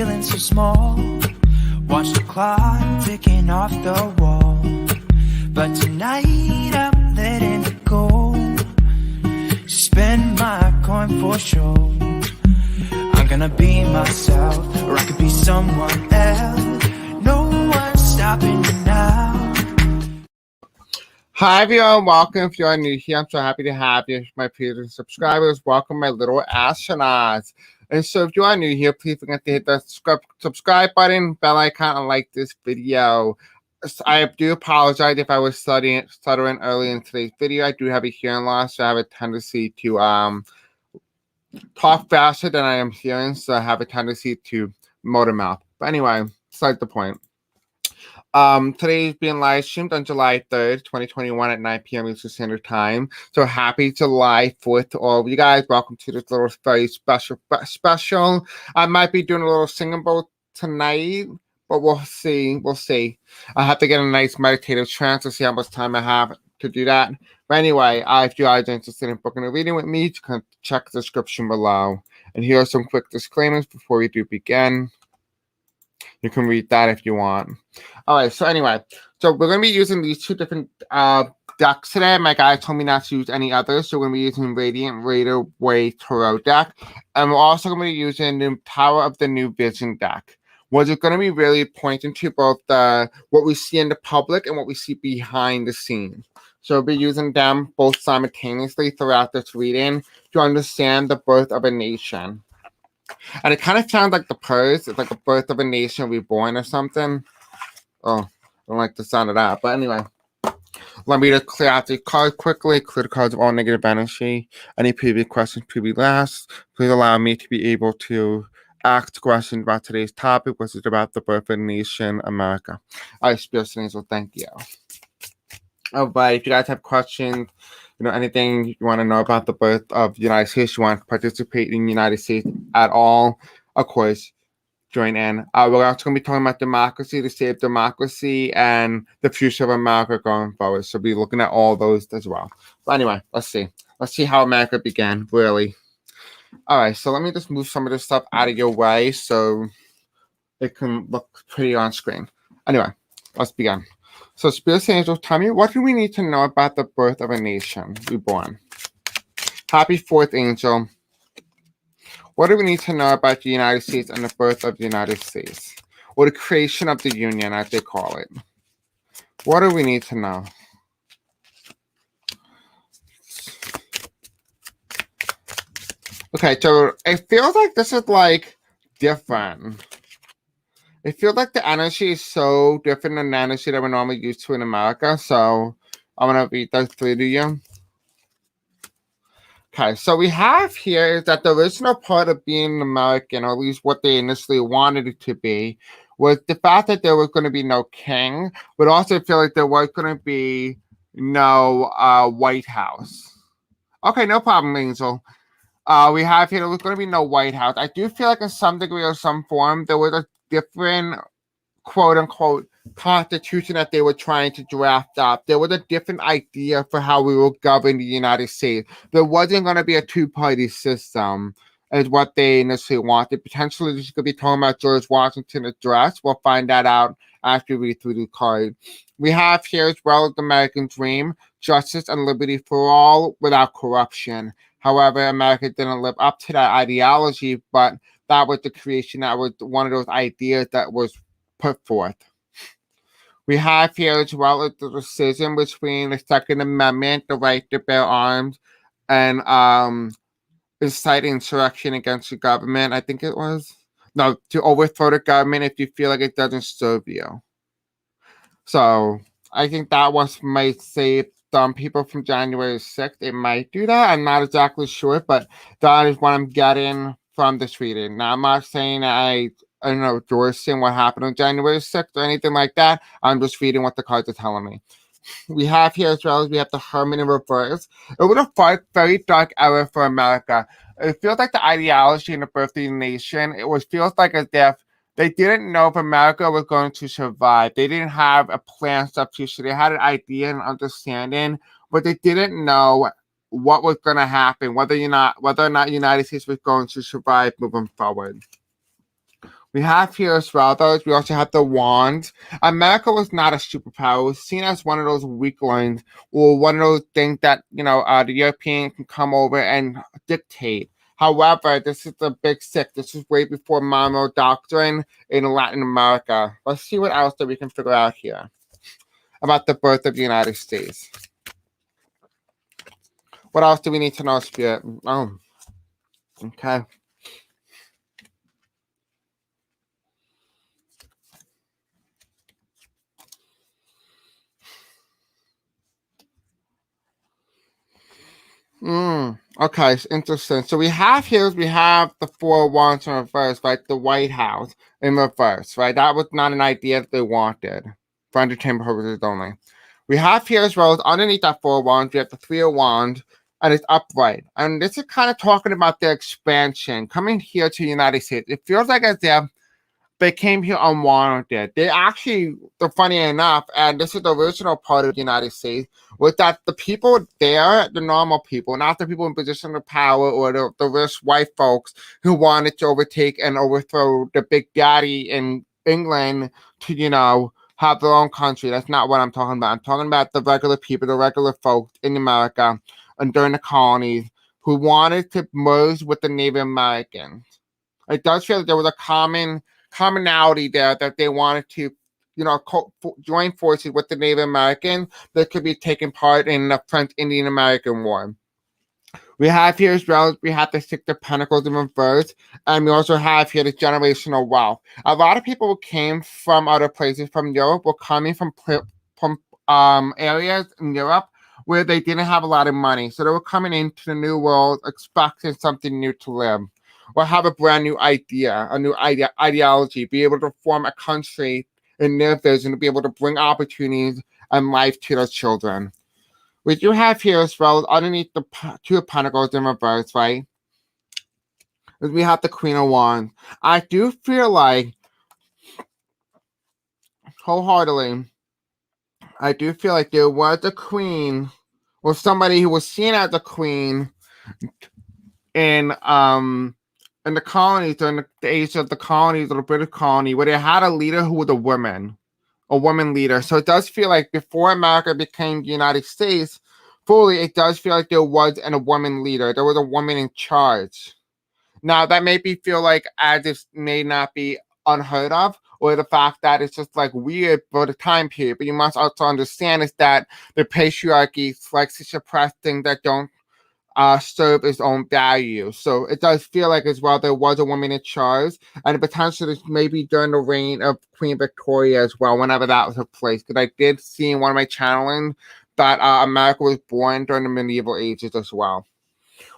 feeling so small. Watch the clock ticking off the wall. But tonight I'm letting it go. Spend my coin for sure. I'm gonna be myself, or I could be someone else. No one's stopping me now. Hi everyone, welcome. If you are new here, I'm so happy to have you. My previous subscribers, welcome my little astronauts. And so if you are new here, please forget to hit the subscribe button, bell icon, and like this video. I do apologize if I was stuttering early in today's video. I do have a hearing loss, so I have a tendency to talk faster than I am hearing, so I have a tendency to motor mouth. But anyway, besides the point. Today is being live streamed on July 3rd, 2021 at 9 p.m. Eastern Standard Time. So happy July 4th to all of you guys. Welcome to this little very special. I might be doing a little singing bowl tonight, but we'll see. We'll see. I have to get a nice meditative trance to see how much time I have to do that. But anyway, if you guys are interested in booking a reading with me, you can check the description below. And here are some quick disclaimers before we do begin. You can read that if you want. All right, so anyway, so we're going to be using these two different decks today. My guy told me not to use any others, so we're going to be using Radiant Raider Way Tarot deck. And we're also going to be using the Power of the New Vision deck, which is going to be really pointing to both what we see in the public and what we see behind the scenes. So we'll be using them both simultaneously throughout this reading to understand the birth of a nation. And it kind of sounds like the purse. It's like a birth of a nation reborn or something. Oh, I don't like the sound of that. But anyway, let me just clear out the cards quickly. Clear the cards of all negative energy. Any previous questions, previous last. Please allow me to be able to ask questions about today's topic, which is about the birth of a nation, America. All right, Spirit Angel, thank you. All right, if you guys have questions, anything you want to know about the birth of the United States, you want to participate in the United States at all, of course, join in. We're also going to be talking about democracy, the state of democracy, and the future of America going forward. So we'll be looking at all those as well. But anyway, let's see. Let's see how America began, really. All right, so let me just move some of this stuff out of your way so it can look pretty on screen. Anyway, let's begin. So, Spirit Angel, tell me, what do we need to know about the birth of a nation reborn? Happy 4th, Angel. What do we need to know about the United States and the birth of the United States? Or the creation of the Union, as they call it. What do we need to know? Okay, so it feels like this is like different. It feels like the energy is so different than the energy that we're normally used to in America. So I'm going to read those three to you. Okay, so we have here is that the original part of being American, or at least what they initially wanted it to be, was the fact that there was going to be no king, but also feel like there was going to be no White House. Okay, no problem, Angel. We have here, there was going to be no White House. I do feel like in some degree or some form, there was a different quote-unquote constitution that they were trying to draft up. There was a different idea for how we will govern the United States. There wasn't going to be a two-party system is what they initially wanted. Potentially, this could be talking about George Washington's address. We'll find that out after we read through the card. We have here as well the American dream, justice and liberty for all without corruption. However, America didn't live up to that ideology, but that was the creation, that was one of those ideas that was put forth. We have here as well as the decision between the Second Amendment, the right to bear arms, and inciting insurrection against the government. I think it was. No, to overthrow the government if you feel like it doesn't serve you. So I think that was might save some people from January 6th. It might do that. I'm not exactly sure, but that is what I'm getting from this reading. Now, I'm not saying I don't know, endorsing what happened on January 6th or anything like that. I'm just reading what the cards are telling me. We have here as well as we have the Hermit in reverse. It was a very dark era for America. It feels like the ideology in the birth of the nation, feels like as if they didn't know if America was going to survive. They didn't have a plan of future. They had an idea and understanding, but they didn't know what was going to happen, whether or not the United States was going to survive moving forward. We have here as well, though, we also have the wand. America was not a superpower. It was seen as one of those weaklings or one of those things that, the European can come over and dictate. However, this is the big six. This is way before Monroe Doctrine in Latin America. Let's see what else that we can figure out here about the birth of the United States. What else do we need to know, Spirit? Oh, okay. Okay, it's interesting. So we have the four wands in reverse, right? The White House in reverse, right? That was not an idea that they wanted for entertainment purposes only. We have here as well as underneath that four wands, we have the Three of Wands, and it's upright. And this is kind of talking about their expansion coming here to the United States. It feels like as if they came here unwarranted. They actually, funny enough, and this is the original part of the United States, was that the people there, the normal people, not the people in position of power or the rich white folks who wanted to overtake and overthrow the big daddy in England to, have their own country. That's not what I'm talking about. I'm talking about the regular people, the regular folks in America and during the colonies who wanted to merge with the Native Americans. It does feel like there was a commonality there that they wanted to, join forces with the Native American that could be taking part in the French Indian American War. We have here as well, we have the Six of Pentacles in reverse, and we also have here the generational wealth. A lot of people who came from other places, from Europe, were coming from areas in Europe where they didn't have a lot of money. So they were coming into the new world expecting something new to live, or have a brand new idea, a new ideology, be able to form a country in their vision, to be able to bring opportunities and life to their children. We do have here as well, underneath the Two of Pentacles in reverse, right? We have the Queen of Wands. I do feel like, wholeheartedly, I do feel like there was a queen, or somebody who was seen as a queen in the colonies, during the age of the colonies, or the British colony, where they had a leader who was a woman leader. So it does feel like before America became the United States fully, it does feel like there was a woman leader. There was a woman in charge. Now, that made me feel like as if may not be unheard of, or the fact that it's just like weird for the time period. But you must also understand is that the patriarchy likes to suppress things that don't serve its own value. So it does feel like as well there was a woman in charge, and potentially maybe during the reign of Queen Victoria as well, whenever that took place. Because I did see in one of my channeling that America was born during the medieval ages as well.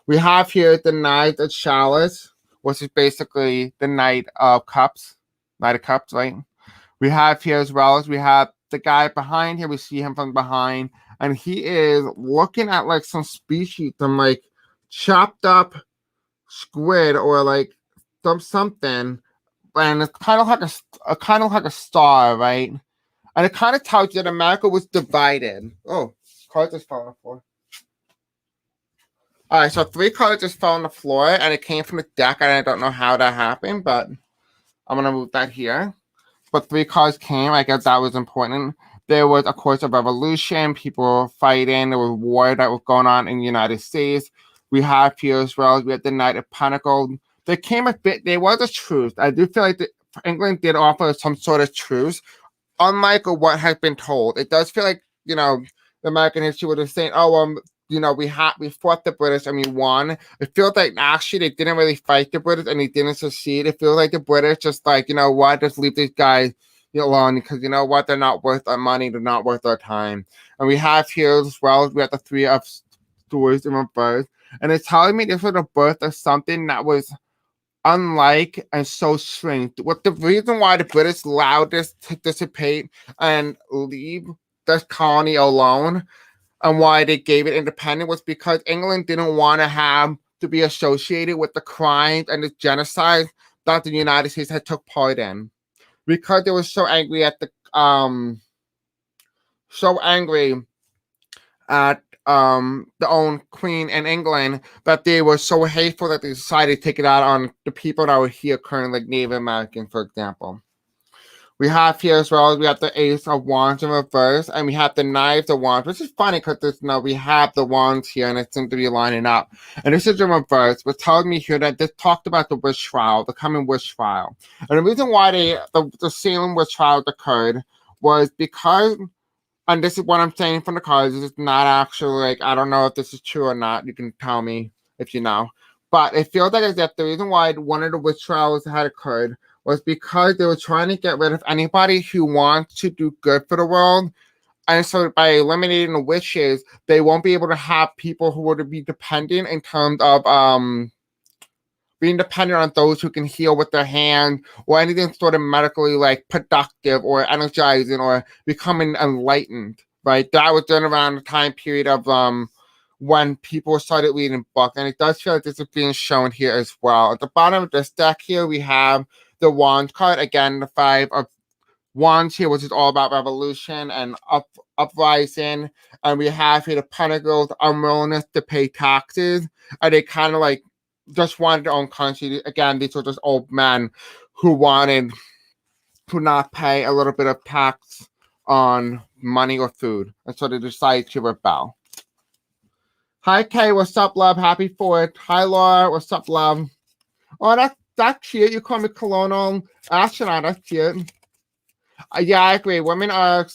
We have here the Knight of Chalice, which is basically the Knight of Cups. Knight of Cups, right? We have here as well as we have the guy behind here. We see him from behind, and he is looking at like some species, some like chopped up squid or like something, and it's kind of like a star, right? And it kind of tells you that America was divided. Oh, cards just fell on the floor. All right, so 3 cards just fell on the floor, and it came from the deck, and I don't know how that happened, but I'm gonna move that here. But 3 cards came. I guess that was important. There was, of course, a revolution, people fighting. There was war that was going on in the United States. We have here as well. We had the Knight of Pentacles. There came a bit. There was a truce. I do feel like England did offer some sort of truce, unlike what has been told. It does feel like the American history would have saying, "Oh, we fought the British and we won." It feels like actually they didn't really fight the British and they didn't succeed. It feels like the British just like, what, just leave these guys alone, because you know what, they're not worth our money, they're not worth our time. And we have here as well, we have the Three of Swords in reverse, and it's telling me this was the birth of something that was unlike and so strange. What the reason why the British allowed this to dissipate and leave this colony alone, and why they gave it independence, was because England didn't want to have to be associated with the crimes and the genocide that the United States had took part in, because they were so angry at the the own queen in England, that they were so hateful that they decided to take it out on the people that were here currently, like Native American, for example. We have here as well, we have the Ace of Wands in reverse, and we have the Knives of Wands, which is funny because we have the Wands here, and it seems to be lining up. And this is in reverse, which tells me here that this talked about the witch trial, the coming witch trial. And the reason why the Salem witch trial occurred was because, and this is what I'm saying from the cards, this is not actually, like, I don't know if this is true or not, you can tell me if you know. But it feels like as if the reason why one of the witch trials had occurred was because they were trying to get rid of anybody who wants to do good for the world. And so by eliminating the witches, they won't be able to have people who would be dependent in terms of being dependent on those who can heal with their hand or anything sort of medically like productive or energizing or becoming enlightened, right? That was done around the time period of when people started reading books. And it does feel like this is being shown here as well. At the bottom of this deck here, we have the Wands card, again, the Five of Wands here, which is all about revolution and uprising. And we have here the Pentacles, unwillingness to pay taxes. And they kind of like just wanted their own country. Again, these were just old men who wanted to not pay a little bit of tax on money or food. And so they decided to rebel. Hi, Kay. What's up, love? Happy 4th. Hi, Laura. What's up, love? Oh, that's cute. You call me colonial astronaut. That's cute. Yeah, I agree. Women are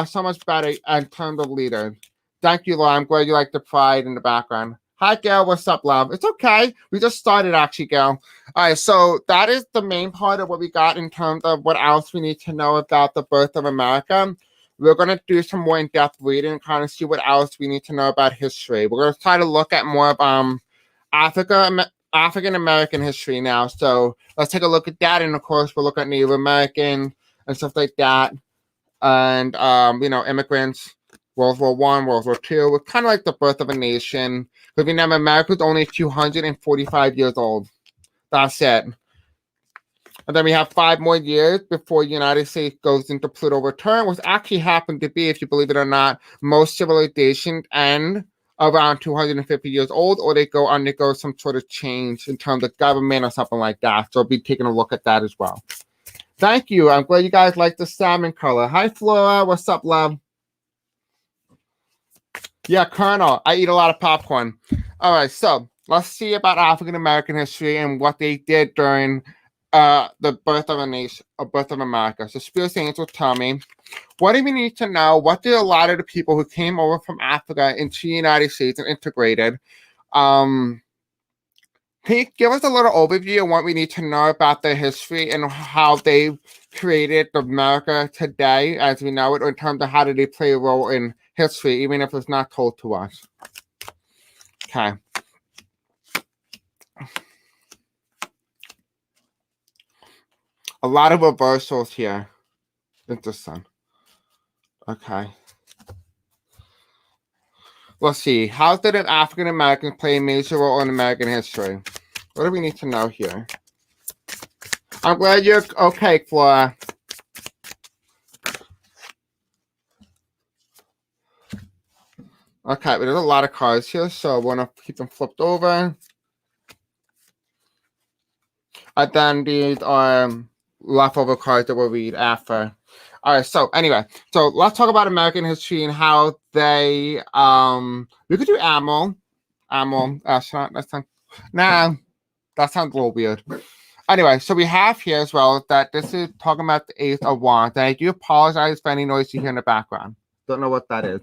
so much better in terms of leaders. Thank you, Laura. I'm glad you like the pride in the background. Hi, Gail. What's up, love? It's okay. We just started, actually, Gail. All right, so that is the main part of what we got in terms of what else we need to know about the birth of America. We're going to do some more in-depth reading and kind of see what else we need to know about history. We're going to try to look at more of African American history now. So let's take a look at that. And of course, we'll look at Native American and stuff like that. And, immigrants, World War I, World War II. We're kind of like the birth of a nation. Because remember, America's only 245 years old. That's it. And then we have 5 more years before the United States goes into Pluto return, which actually happened to be, if you believe it or not, most civilizations end around 250 years old, or they undergo some sort of change in terms of government or something like that. So I'll be taking a look at that as well. Thank you. I'm glad you guys like the salmon color. Hi, Flora. What's up, love? Yeah, Colonel. I eat a lot of popcorn. All right, so let's see about African American history and what they did during the birth of a nation, birth of America. So Spirit Angels tell me, what do we need to know? What did a lot of the people who came over from Africa into the United States and integrated? Can you give us a little overview of what we need to know about their history and how they created America today as we know it, or in terms of how did they play a role in history, even if it's not told to us? Okay. A lot of reversals here. Interesting. Okay. Let's see. How did African Americans play a major role in American history? What do we need to know here? I'm glad you're okay, Flora. Okay, but there's a lot of cards here, so I want to keep them flipped over. And then these are leftover cards that we'll read after. All right, so anyway, so let's talk about American history and how they, we could do Amel, astronaut, that sounds a little weird. Anyway, so we have here as well that this is talking about the Ace of Wands, and I do apologize for any noise you hear in the background. Don't know what that is.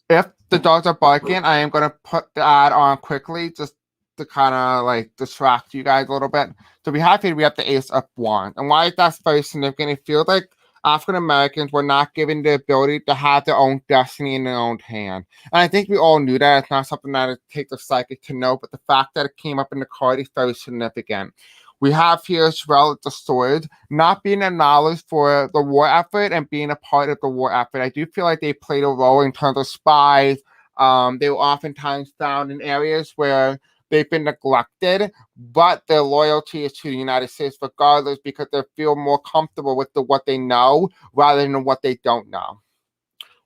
If the dogs are barking, I am going to put the ad on quickly, just to kind of like distract you guys a little bit. So we have the Ace of Wands. And why is that very significant? It feels like African Americans were not given the ability to have their own destiny in their own hand. And I think we all knew that. It's not something that it takes a psychic to know, but the fact that it came up in the card is very significant. We have here as well the Swords, not being acknowledged for the war effort and being a part of the war effort. I do feel like they played a role in terms of spies. They were oftentimes found in areas where they've been neglected, but their loyalty is to the United States regardless because they feel more comfortable with what they know rather than what they don't know.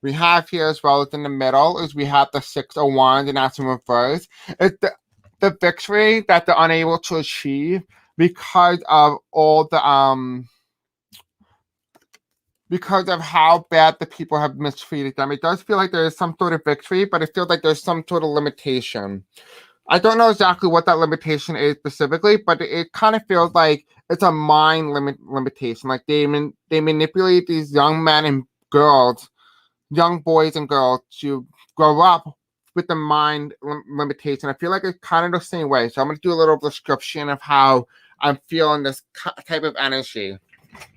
We have here as well as in the middle is we have the Six of Wands, and that's in reverse. It's the victory that they're unable to achieve because of all the because of how bad the people have mistreated them. It does feel like there is some sort of victory, but it feels like there's some sort of limitation. I don't know exactly what that limitation is specifically, but it kind of feels like it's a mind limitation. Like they manipulate these young men and girls, young boys and girls, to grow up with the mind limitation. I feel like it's kind of the same way. So I'm going to do a little description of how I'm feeling this type of energy.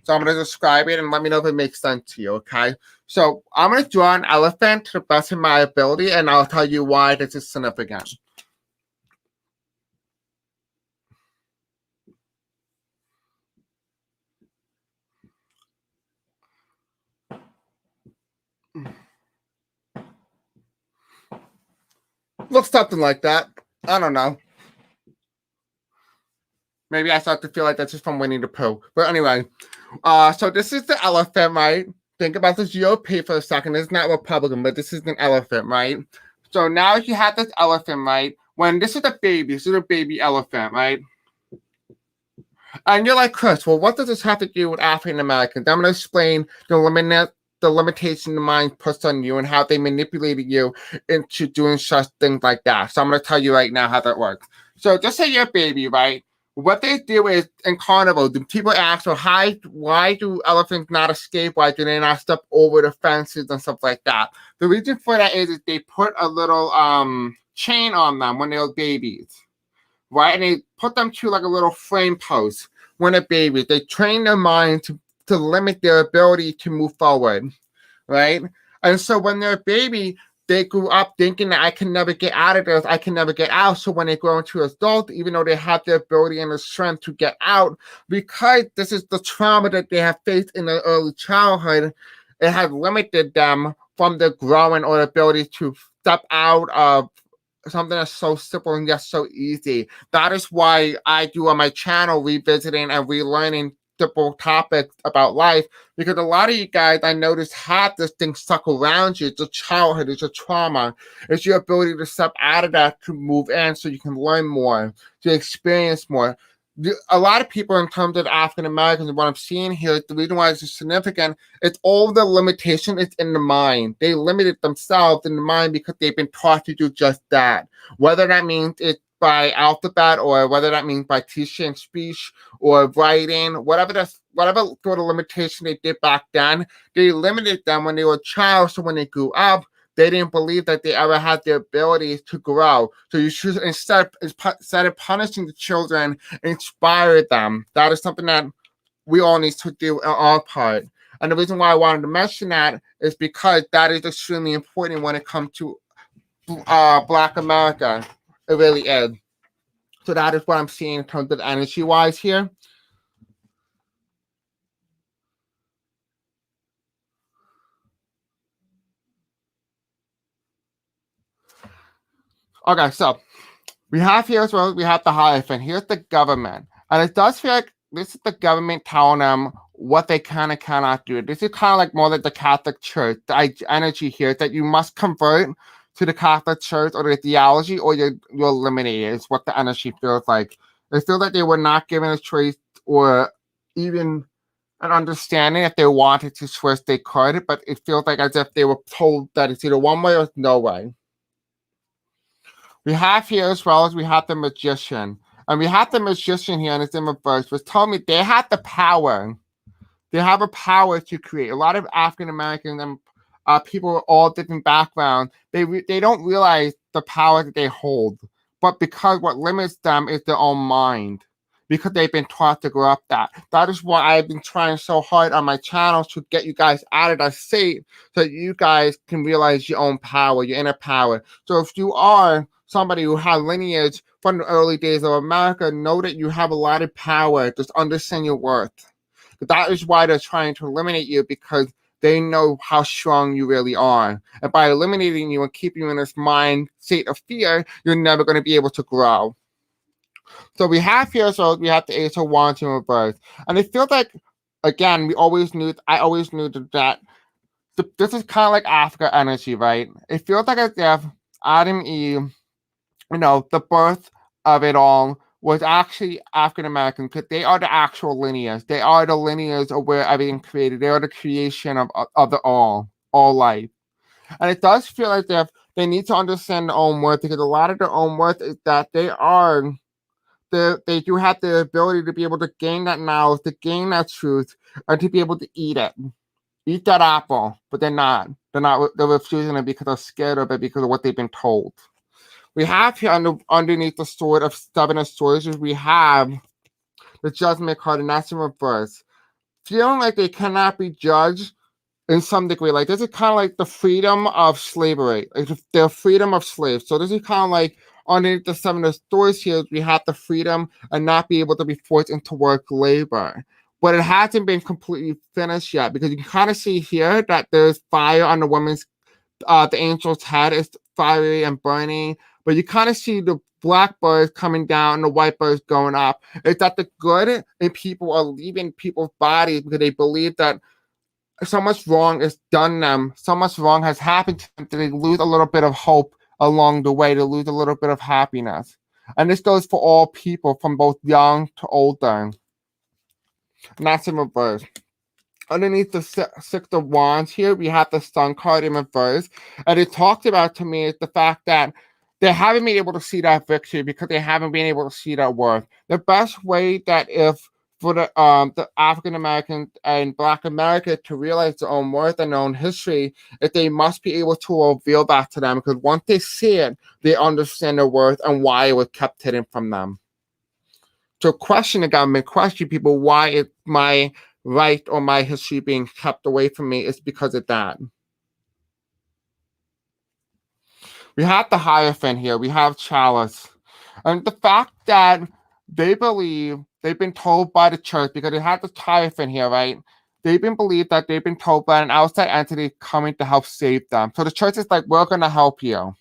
So I'm going to describe it and let me know if it makes sense to you, okay? So I'm going to draw an elephant to the best of my ability, and I'll tell you why this is significant. Looks something like that. I don't know. Maybe I start to feel like that's just from Winnie the Pooh. But anyway, so this is the elephant, right? Think about the GOP for a second. It's not Republican, but this is an elephant, right? So now you have this elephant, right? When this is a baby, this is a baby elephant, right? And you're like, Chris, well, what does this have to do with African Americans? I'm going to explain the limitation the mind puts on you and how they manipulated you into doing such things like that. So I'm going to tell you right now how that works. So just say you're a baby, right? What they do is in carnival, the people ask, well, why do elephants not escape? Why do they not step over the fences and stuff like that? The reason for that is they put a little chain on them when they were babies, right? And they put them to like a little frame post when they're babies. They train their mind to limit their ability to move forward, right? And so when they're a baby, they grew up thinking that I can never get out of this, I can never get out. So when they grow into adult, even though they have the ability and the strength to get out, because this is the trauma that they have faced in their early childhood, it has limited them from the growing or ability to step out of something that's so simple and yet so easy. That is why I do on my channel revisiting and relearning simple topics about life, because a lot of you guys I notice have this thing stuck around you. It's a childhood, it's a trauma, it's your ability to step out of that to move in so you can learn more, to experience more. A lot of people in terms of African Americans and what I'm seeing here, the reason why it's significant, it's all the limitation is in the mind. They limited themselves in the mind because they've been taught to do just that. Whether that means it's by alphabet or whether that means by teaching and speech or writing, whatever sort of limitation they did back then, they limited them when they were a child. So when they grew up, they didn't believe that they ever had the ability to grow. So you should, instead of punishing the children, inspire them. That is something that we all need to do on our part. And the reason why I wanted to mention that is because that is extremely important when it comes to Black America. It really is. So that is what I'm seeing in terms of energy-wise here. Okay, so we have here as well, we have the Hierophant. Here's the government. And it does feel like this is the government telling them what they can and cannot do. This is kind of like more like the Catholic Church. The energy here is that you must convert to the Catholic Church or the theology or you're eliminated. It's what the energy feels like. It feels like they were not given a choice or even an understanding. If they wanted to switch, they could, but it feels like as if they were told that it's either one way or no way. We have here as well as we have the Magician. And we have the Magician here, and it's in reverse, which told me they had the power. They have a power to create. A lot of African Americans and people with all different backgrounds, they don't realize the power that they hold. But because what limits them is their own mind. Because they've been taught to grow up that. That is why I've been trying so hard on my channel to get you guys out of that state so that you guys can realize your own power, your inner power. So if you are somebody who has lineage from the early days of America, know that you have a lot of power. Just understand your worth. That is why they're trying to eliminate you, because they know how strong you really are. And by eliminating you and keeping you in this mind state of fear, you're never going to be able to grow. So we have here, so we have the Ace of Wands in reverse. And it feels like, again, I always knew that this is kind of like Africa energy, right? It feels like as if Adam and Eve, the birth of it all was actually African American because they are the actual lineage. They are the lineage of where everything created. They are the creation of the all life. And it does feel like they need to understand their own worth because a lot of their own worth is that they do have the ability to be able to gain that knowledge, to gain that truth, and to be able to eat it. Eat that apple, but they're not. They're refusing it because they're scared of it because of what they've been told. We have here underneath the sword of stubborn swords, we have the judgment card, and that's in reverse. Feeling like they cannot be judged in some degree. Like this is kind of like the freedom of slavery, like the freedom of slaves. So this is kind of like underneath the seven of swords here, we have the freedom and not be able to be forced into work labor. But it hasn't been completely finished yet because you can kind of see here that there's fire on the woman's, the angel's head is fiery and burning. But you kind of see the black birds coming down and the white birds going up. It's that the good in people are leaving people's bodies because they believe that so much wrong is done them, so much wrong has happened to them that they lose a little bit of hope along the way, to lose a little bit of happiness. And this goes for all people from both young to older. And that's in reverse. Underneath the Six of Wands here, we have the Sun card in reverse. And it talked about to me is the fact that they haven't been able to see that victory because they haven't been able to see that worth. The best way that if for the African American and Black America to realize their own worth and their own history, if they must be able to reveal that to them because once they see it, they understand their worth and why it was kept hidden from them. So question the government, question people why is my right or my history being kept away from me is because of that. We have the Hierophant here. We have Chalice. And the fact that they believe they've been told by the church because they had the Hierophant here, right? They've been believed that they've been told by an outside entity coming to help save them. So the church is like, we're going to help you.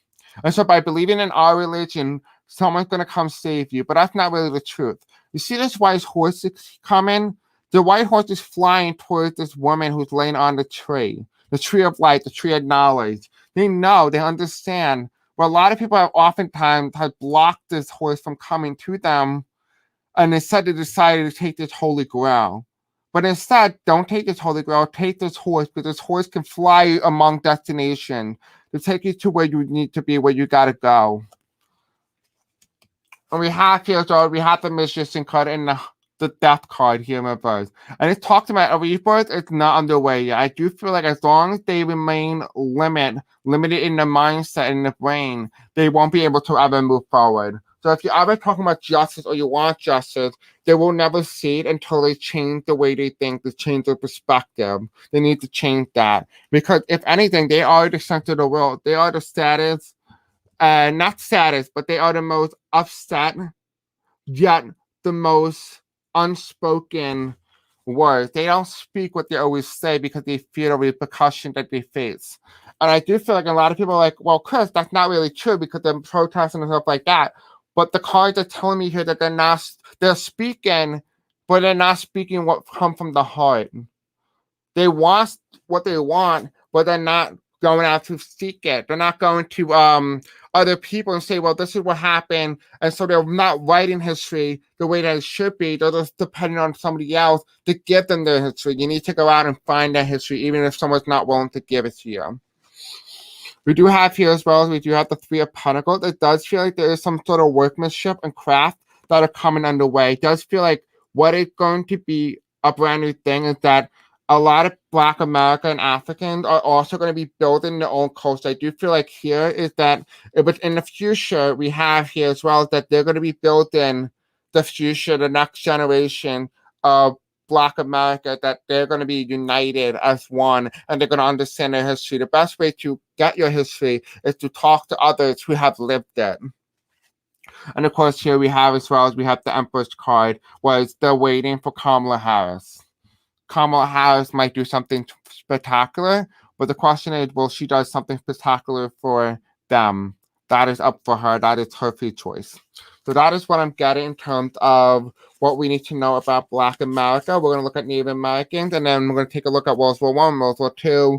And so by believing in our religion, someone's going to come save you. But that's not really the truth. You see this white horse coming? The white horse is flying towards this woman who's laying on the tree of light, the tree of knowledge. They know, they understand. But a lot of people have oftentimes have blocked this horse from coming to them, and instead they decided to take this holy grail. But instead, don't take this holy grail, take this horse, because this horse can fly among destinations to take you to where you need to be, where you gotta go. And we have here, so we have the Magician card and the Death card here in reverse. And it talks about a rebirth. It's not underway yet. I do feel like as long as they remain limited in the mindset and the brain, they won't be able to ever move forward. So if you're ever talking about justice or you want justice, they will never see it until they change the way they think, they change their perspective. They need to change that. Because if anything, they are the center of the world. They are the status, not status, but they are the most upset, yet the most unspoken words. They don't speak what they always say because they fear the repercussion that they face. And I do feel like a lot of people are like, well, Chris, that's not really true because they're protesting and stuff like that. But the cards are telling me here that they're speaking, but they're not speaking what come from the heart. They want what they want, but they're not going out to seek it. They're not going to other people and say, well, this is what happened. And so they're not writing history the way that it should be. They're just depending on somebody else to give them their history. You need to go out and find that history, even if someone's not willing to give it to you. We do have here as well as we do have the Three of Pentacles. It does feel like there is some sort of workmanship and craft that are coming underway. It does feel like what is going to be a brand new thing is that a lot of Black American and Africans are also going to be building their own culture. I do feel like here is that in the future, we have here as well that they're going to be building the future, the next generation of Black America, that they're going to be united as one and they're going to understand their history. The best way to get your history is to talk to others who have lived it. And of course, here we have as well as we have the Empress card, was they're waiting for Kamala Harris. Kamala Harris might do something spectacular, but the question is, will she do something spectacular for them? That is up for her. That is her free choice. So that is what I'm getting in terms of what we need to know about Black America. We're going to look at Native Americans, and then we're going to take a look at World War I, World War II,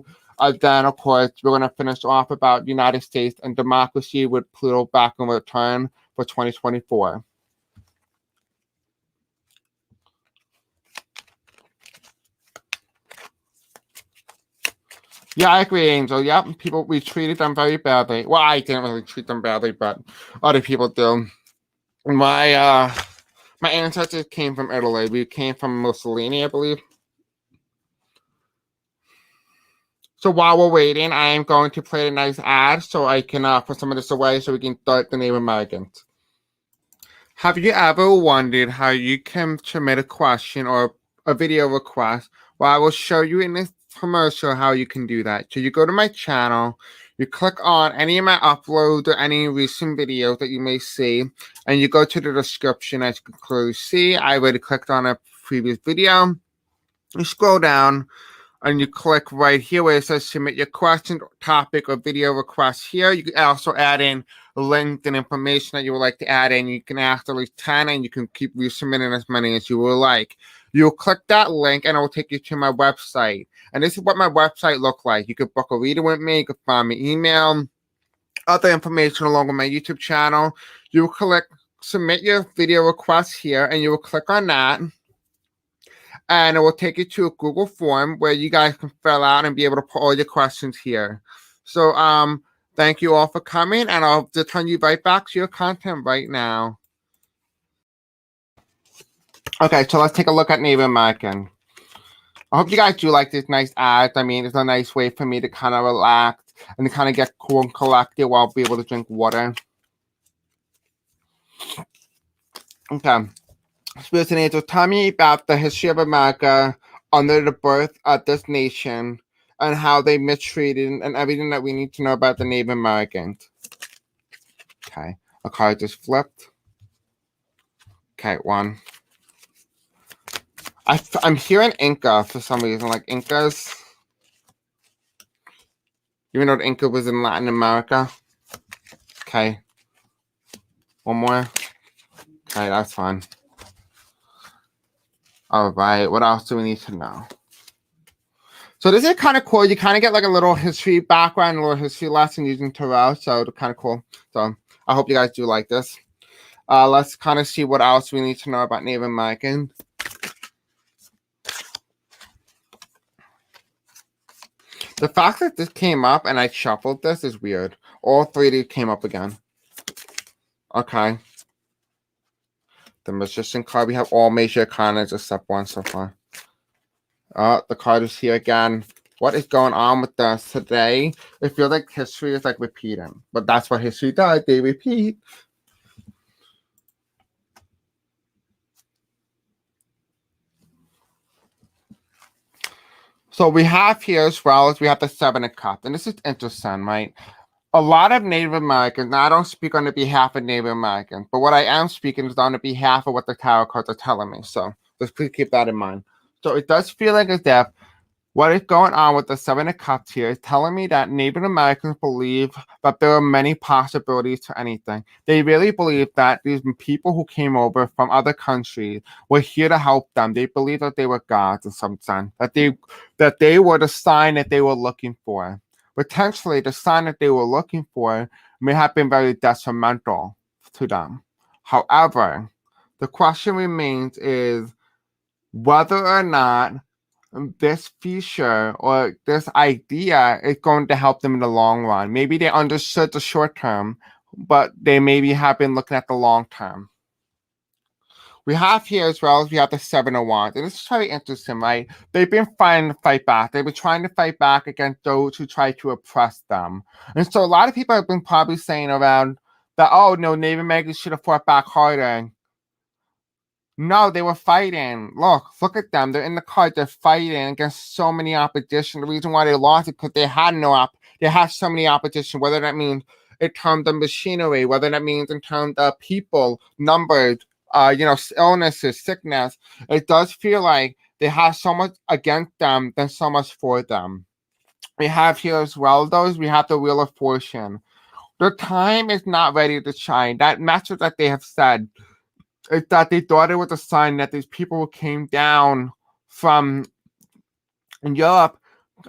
Then, of course, we're going to finish off about United States and democracy with Pluto back in return for 2024. Yeah, I agree, Angel. Yep, we treated them very badly. Well, I didn't really treat them badly, but other people do. My ancestors came from Italy. We came from Mussolini, I believe. So while we're waiting, I am going to play a nice ad so I can put some of this away so we can start the Native Americans. Have you ever wondered how you can submit a question or a video request? Well, I will show you in this commercial how you can do that. So you go to my channel, you click on any of my uploads or any recent videos that you may see, and you go to the description. As you can clearly see, I already clicked on a previous video. You scroll down and you click right here where it says submit your question, topic, or video request here. You can also add in a link and information that you would like to add in. You can ask at least 10 and you can keep resubmitting as many as you would like. You'll click that link and it will take you to my website. And this is what my website looks like. You could book a reading with me. You could find me email, other information along with my YouTube channel. You will click submit your video request here and you will click on that. And it will take you to a Google form where you guys can fill out and be able to put all your questions here. So thank you all for coming, and I'll just turn you right back to your content right now. Okay, so let's take a look at Native American. I hope you guys do like this nice ad. I mean, it's a nice way for me to kind of relax and to kind of get cool and collected while I'll be able to drink water. Okay. Spirits and Angels, tell me about the history of America under the birth of this nation and how they mistreated and everything that we need to know about the Native Americans. Okay, a card just flipped. Okay, one. I'm hearing Inca for some reason, like Incas. Even though Inca was in Latin America. Okay. One more. Okay, that's fine. All right, what else do we need to know? So this is kind of cool. You kind of get like a little history background, a little history lesson using tarot. So it's kind of cool. So I hope you guys do like this. Let's kind of see what else we need to know about Native American. The fact that this came up and I shuffled this is weird. All three of these came up again. Okay. The Magician card. We have all major arcana except one so far. The card is here again. What is going on with us today? It feels like history is like repeating. But that's what history does. They repeat. So we have here as well as we have the Seven of Cups. And this is interesting, right? A lot of Native Americans, now I don't speak on the behalf of Native Americans, but what I am speaking is on the behalf of what the tarot cards are telling me. So just please keep that in mind. So it does feel like as if what is going on with the Seven of Cups here is telling me that Native Americans believe that there are many possibilities to anything. They really believe that these people who came over from other countries were here to help them. They believe that they were gods in some sense, that they were the sign that they were looking for. Potentially, the sign that they were looking for may have been very detrimental to them. However, the question remains is whether or not this feature or this idea is going to help them in the long run. Maybe they understood the short term, but they maybe have been looking at the long term. We have here as well as we have the Seven of Wands. And this is very interesting, right? They've been trying to fight back. They've been trying to fight back against those who try to oppress them. And so a lot of people have been probably saying around that, oh, no, Native Americans should have fought back harder. No, they were fighting. Look at them. They're in the card. They're fighting against so many opposition. The reason why they lost it because they had they had so many opposition, whether that means in terms of machinery, whether that means in terms of people, numbers, illnesses, sickness. It does feel like they have so much against them than so much for them. We have here as well, we have the Wheel of Fortune. The time is not ready to shine. That message that they have said is that they thought it was a sign that these people who came down from Europe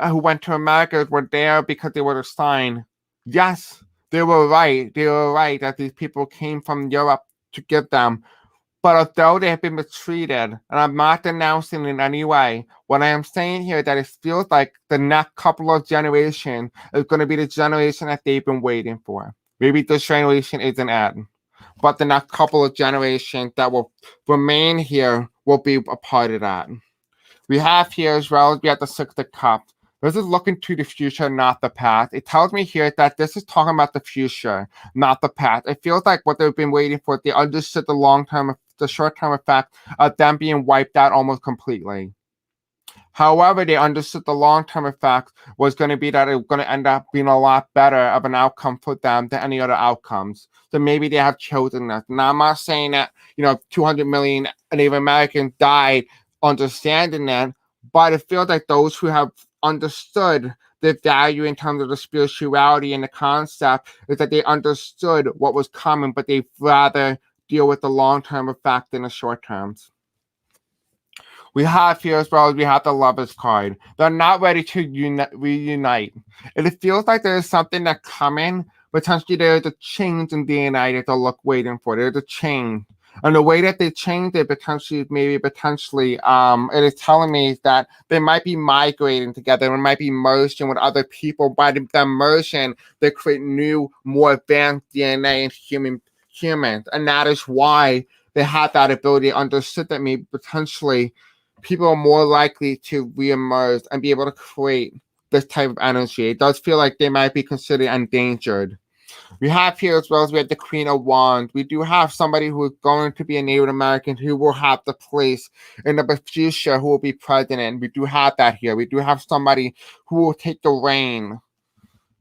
who went to America were there because they were assigned. Yes, they were right. They were right that these people came from Europe to get them. But although they have been mistreated, and I'm not denouncing in any way, what I am saying here that it feels like the next couple of generations is going to be the generation that they've been waiting for. Maybe this generation isn't it, but the next couple of generations that will remain here will be a part of that. We have here as well, we have the Six of Cups. This is looking to the future, not the past. It tells me here that this is talking about the future, not the past. It feels like what they've been waiting for, they understood the short-term effect of them being wiped out almost completely. However, they understood the long-term effect was going to be that it was going to end up being a lot better of an outcome for them than any other outcomes. So maybe they have chosen that. Now, I'm not saying that, 200 million Native Americans died understanding that, but it feels like those who have understood the value in terms of the spirituality and the concept is that they understood what was coming, but they'd rather deal with the long-term effect than the short terms. We have here as well as we have the Lovers card. They're not ready to reunite. And it feels like there's something that's coming. Potentially there's a change in DNA that they're waiting for. There's a change. And the way that they change it potentially, it is telling me that they might be migrating together and might be merging with other people. By them merging, they create new, more advanced DNA in humans. And that is why they have that ability, understood that maybe potentially people are more likely to reemerge and be able to create this type of energy. It does feel like they might be considered endangered. We have here as well as we have the Queen of Wands. We do have somebody who is going to be a Native American who will have the place in the future who will be president. We do have that here. We do have somebody who will take the reign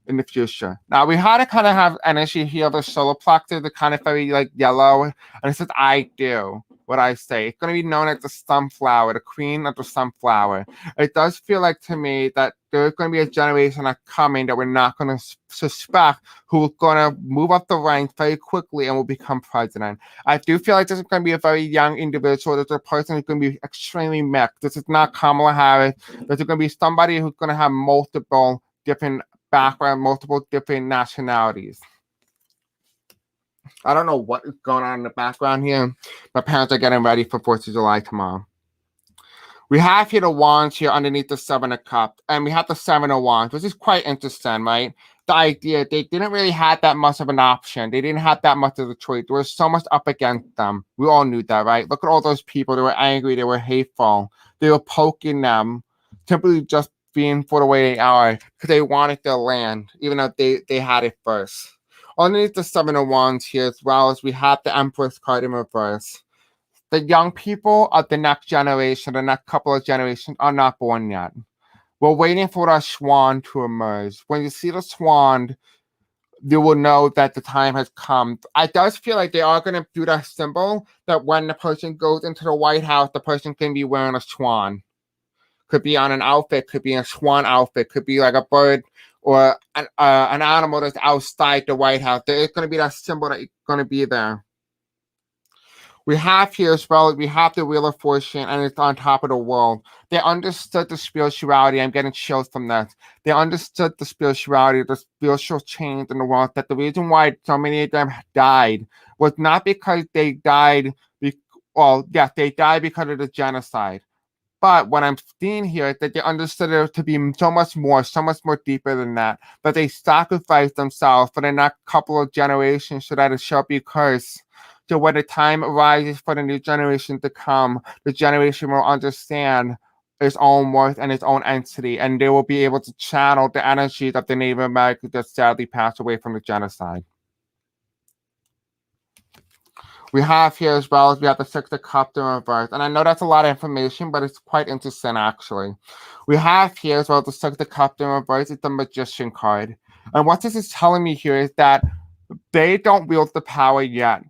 in the future. Now we had to kind of have energy here of the solar plexus, the kind of very like yellow, and it says I do what I say. It's going to be known as the sunflower, the queen of the sunflower. It does feel like to me that there's going to be a generation that's coming that we're not going to suspect who's going to move up the ranks very quickly and will become president. I do feel like this is going to be a very young individual. There's a person who's going to be extremely mixed. This is not Kamala Harris. There's going to be somebody who's going to have multiple different background, multiple different nationalities. I don't know what is going on in the background here. My parents are getting ready for 4th of July tomorrow. We have here the wands here underneath the Seven of Cups, and we have the Seven of Wands, which is quite interesting, right? The idea they didn't really have that much of an option. They didn't have that much of a choice. There was so much up against them. We all knew that, right? Look at all those people. They were angry. They were hateful. They were poking them simply just being for the way they are because they wanted their land, even though they had it first. Underneath the Seven of Wands here, as well as we have the Empress card in reverse. The young people of the next generation, the next couple of generations, are not born yet. We're waiting for the swan to emerge. When you see the swan, you will know that the time has come. It does feel like they are going to do that symbol that when the person goes into the White House, the person can be wearing a swan. Could be on an outfit, could be a swan outfit, could be like a bird or an animal that's outside the White House. There's going to be that symbol that is going to be there. We have here as well, we have the Wheel of Fortune, and it's on top of the world. They understood the spirituality. I'm getting chills from that. They understood the spirituality, the spiritual change in the world, that the reason why so many of them died was not because they died, they died because of the genocide. But what I'm seeing here is that they understood it to be so much more deeper than that. But they sacrificed themselves for the next couple of generations so that it shall be cursed. So when the time arises for the new generation to come, the generation will understand its own worth and its own entity, and they will be able to channel the energies of the Native Americans that sadly passed away from the genocide. We have here as well as we have the Six of Cups in reverse. And I know that's a lot of information, but it's quite interesting actually. We have here as well the Six of Cups in reverse. It's the Magician card. And what this is telling me here is that they don't wield the power yet,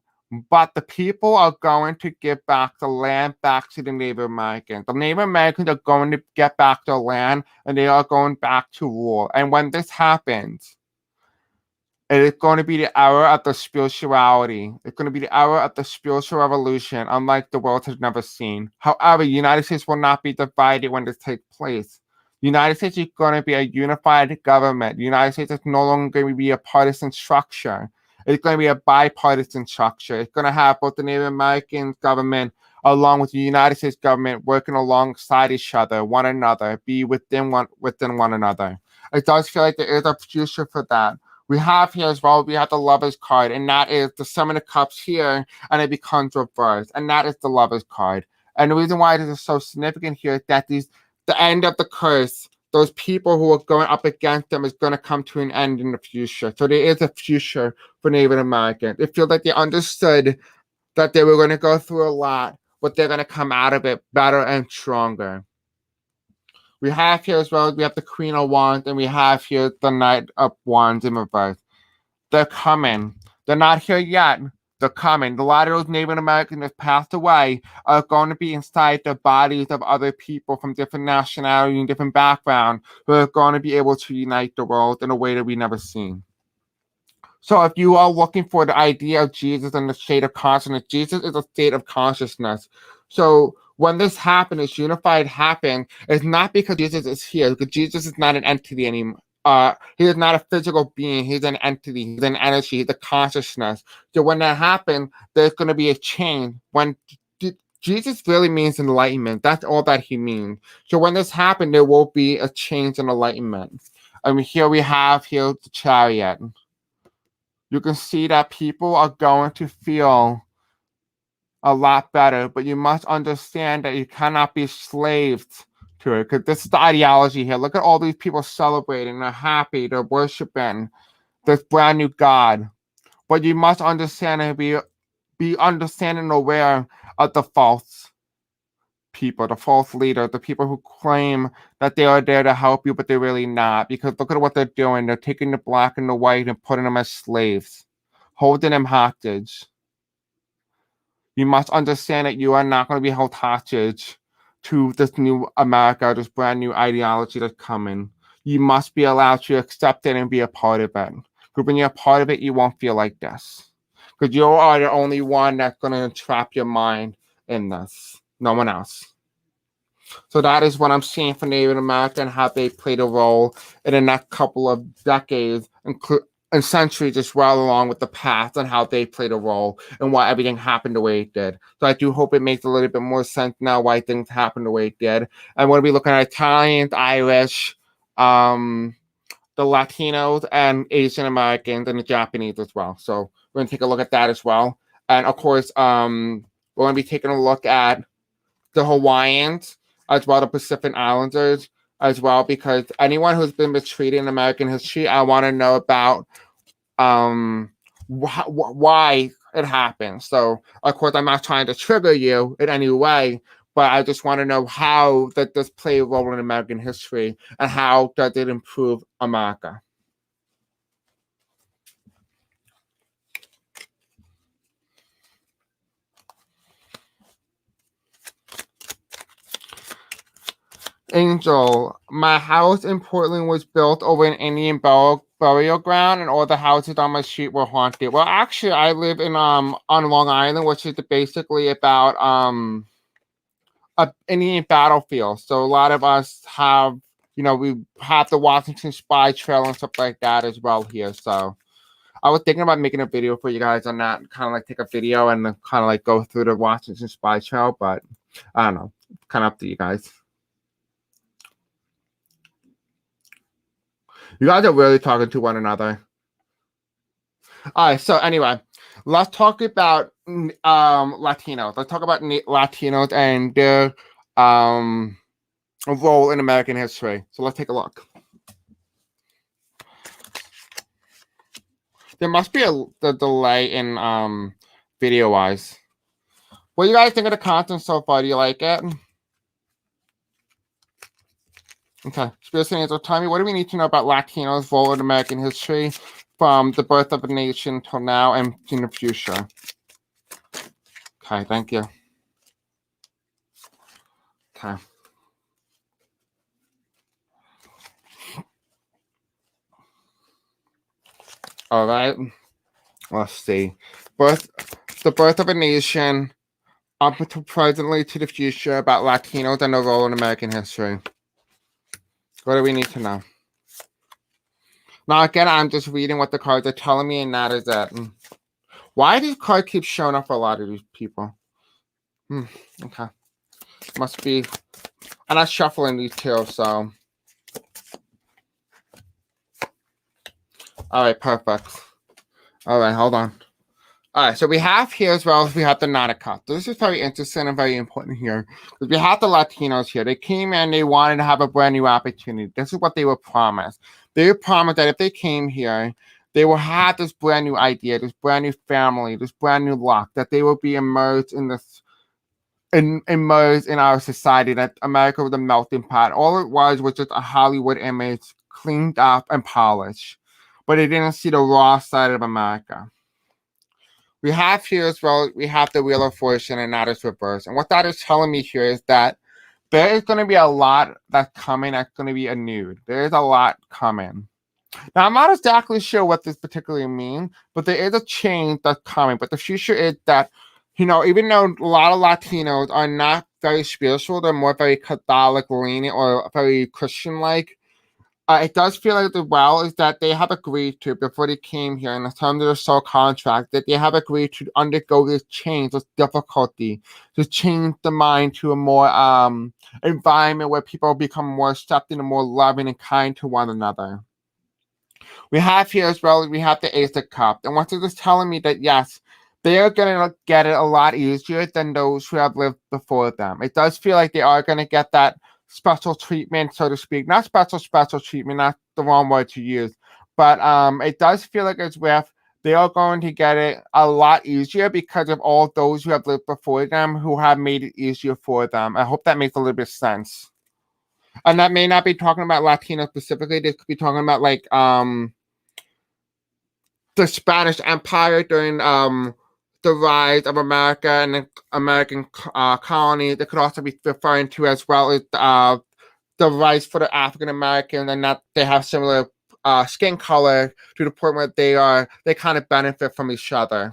but the people are going to give back the land back to the Native Americans. The Native Americans are going to get back their land, and they are going back to rule. And when this happens, it is going to be the era of the spirituality. It's going to be the era of the spiritual revolution, unlike the world has never seen. However, the United States will not be divided when this takes place. United States is going to be a unified government. The United States is no longer going to be a partisan structure. It's going to be a bipartisan structure. It's going to have both the Native American government along with the United States government working alongside each other, one another, be within one another. It does feel like there is a future for that. We have here as well, we have the Lover's card, and that is the Seven of Cups here, and it becomes reversed, and that is the Lover's card. And the reason why this is so significant here is that the end of the curse, those people who are going up against them is going to come to an end in the future. So there is a future for Native Americans. It feels like they understood that they were going to go through a lot, but they're going to come out of it better and stronger. We have here as well, we have the Queen of Wands, and we have here the Knight of Wands in reverse. They're coming. They're not here yet. They're coming. A lot of those Native Americans that passed away are going to be inside the bodies of other people from different nationality and different background who are going to be able to unite the world in a way that we've never seen. So if you are looking for the idea of Jesus and the state of consciousness, Jesus is a state of consciousness. So when this happened, this unified happened, it's not because Jesus is here, because Jesus is not an entity anymore. He is not a physical being. He's an entity. He's an energy. He's a consciousness. So when that happened, there's going to be a change. When Jesus really means enlightenment. That's all that he means. So when this happened, there will be a change in enlightenment. Here we have the Chariot. You can see that people are going to feel a lot better, but you must understand that you cannot be slaves to it, because this is the ideology here. Look at all these people celebrating. They're happy. They're worshiping this brand new God. But you must understand and be understanding and aware of the false people, the false leaders, the people who claim that they are there to help you, but they're really not. Because look at what they're doing. They're taking the black and the white and putting them as slaves, holding them hostage. You must understand that you are not going to be held hostage to this new America, this brand new ideology that's coming. You must be allowed to accept it and be a part of it. Because when you're a part of it, you won't feel like this. Because you are the only one that's going to trap your mind in this. No one else. So that is what I'm seeing for Native America and how they played a role in the next couple of decades, and centuries as well, along with the past and how they played a role and why everything happened the way it did. So I do hope it makes a little bit more sense now why things happened the way it did. I'm going to be looking at Italians, Irish, the Latinos, and Asian Americans, and the Japanese as well. So we're going to take a look at that as well. And of course, we're going to be taking a look at the Hawaiians, as well, the Pacific Islanders, as well, because anyone who's been mistreated in American history, I want to know about why it happened. So, of course, I'm not trying to trigger you in any way, but I just want to know how that this play a role in American history and how does it improve America. Angel, my house in Portland was built over an Indian burial ground, and all the houses on my street were haunted. Well, actually, I live in on Long Island, which is basically about an Indian battlefield. So a lot of us have, we have the Washington Spy Trail and stuff like that as well here. So I was thinking about making a video for you guys on that, kind of like take a video and kind of like go through the Washington Spy Trail, but I don't know, kind of up to you guys. You guys are really talking to one another. All right, so anyway, let's talk about Latinos. Let's talk about Latinos and their role in American history. So let's take a look. There must be the delay in video-wise. What do you guys think of the content so far? Do you like it? Okay, Spirit Angel, tell me, what do we need to know about Latinos' role in American history from the birth of a nation till now and in the future? Okay, thank you. Okay. All right. Let's see. The birth of a nation up until presently to the future about Latinos and their role in American history. What do we need to know? Now, again, I'm just reading what the cards are telling me, and that is that. Why do these cards keep showing up for a lot of these people? Okay. Must be. I'm not shuffling these two, so. All right, perfect. All right, hold on. All right, so we have here as well as we have the Nine of Cups. This is very interesting and very important here. Because we have the Latinos here. They came in, they wanted to have a brand new opportunity. This is what they were promised. They were promised that if they came here, they will have this brand new idea, this brand new family, this brand new luck, that they will be immersed in this, immersed in our society, that America was a melting pot. All it was just a Hollywood image, cleaned up and polished. But they didn't see the raw side of America. We have here as well, we have the Wheel of Fortune, and that is reversed. And what that is telling me here is that there is going to be a lot that's coming that's going to be renewed. There is a lot coming. Now, I'm not exactly sure what this particularly means, but there is a change that's coming. But the future is that, even though a lot of Latinos are not very spiritual, they're more very Catholic leaning or very Christian-like. It does feel like the is that they have agreed to, before they came here, in the terms of their soul contract, that they have agreed to undergo this change, this difficulty, to change the mind to a more environment where people become more accepting and more loving and kind to one another. We have here as well, we have the Ace of Cups. And what this is telling me that, yes, they are going to get it a lot easier than those who have lived before them. It does feel like they are going to get that special treatment, so to speak. Not special treatment, not the wrong word to use. But it does feel like as if they are going to get it a lot easier because of all those who have lived before them who have made it easier for them. I hope that makes a little bit of sense. And that may not be talking about Latino specifically. This could be talking about like the Spanish Empire during the rise of America and the American colonies. It could also be referring to as well as the rise for the African Americans, and that they have similar skin color to the point where they kind of benefit from each other.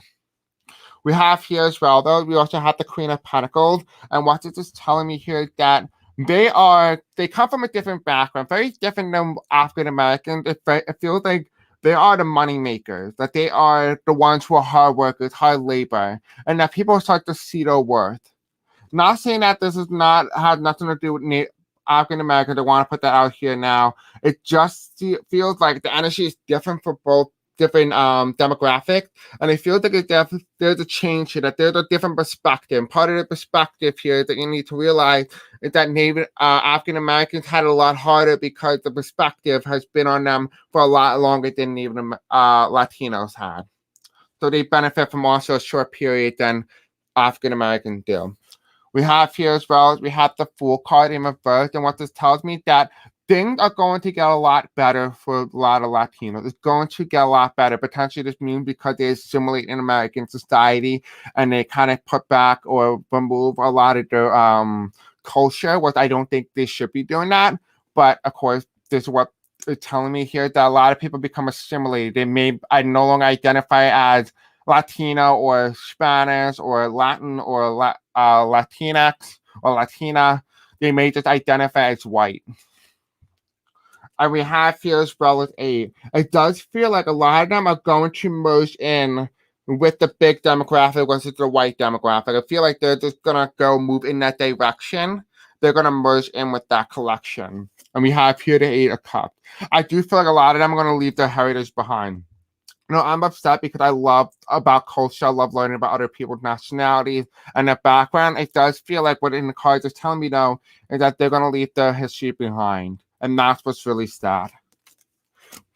We have here as well, though, we also have the Queen of Pentacles, and what this is telling me here is that they come from a different background, very different than African Americans. It feels like they are the money makers, that they are the ones who are hard workers, hard labor, and that people start to see their worth. Not saying that this has nothing to do with African Americans. I want to put that out here now. It just feels like the energy is different for both different demographics, and it feels like there's a change here, that there's a different perspective. Part of the perspective here that you need to realize is that African Americans had it a lot harder because the perspective has been on them for a lot longer than even Latinos had. So they benefit from also a short period than African Americans do. We have here as well, we have the Fool card in reverse, and what this tells me that things are going to get a lot better for a lot of Latinos. It's going to get a lot better. Potentially this means because they assimilate in American society and they kind of put back or remove a lot of their culture, which I don't think they should be doing that. But of course, this is what it's telling me here, that a lot of people become assimilated. I no longer identify as Latino or Spanish or Latin or Latinx or Latina. They may just identify as white. And we have here as well as 8. It does feel like a lot of them are going to merge in with the big demographic versus the white demographic. I feel like they're just going to move in that direction. They're going to merge in with that collection. And we have here the 8 of Cups. I do feel like a lot of them are going to leave their heritage behind. I'm upset because I love about culture. I love learning about other people's nationalities and their background. It does feel like what in the cards is telling me, though, is that they're going to leave their history behind. And that's what's really sad.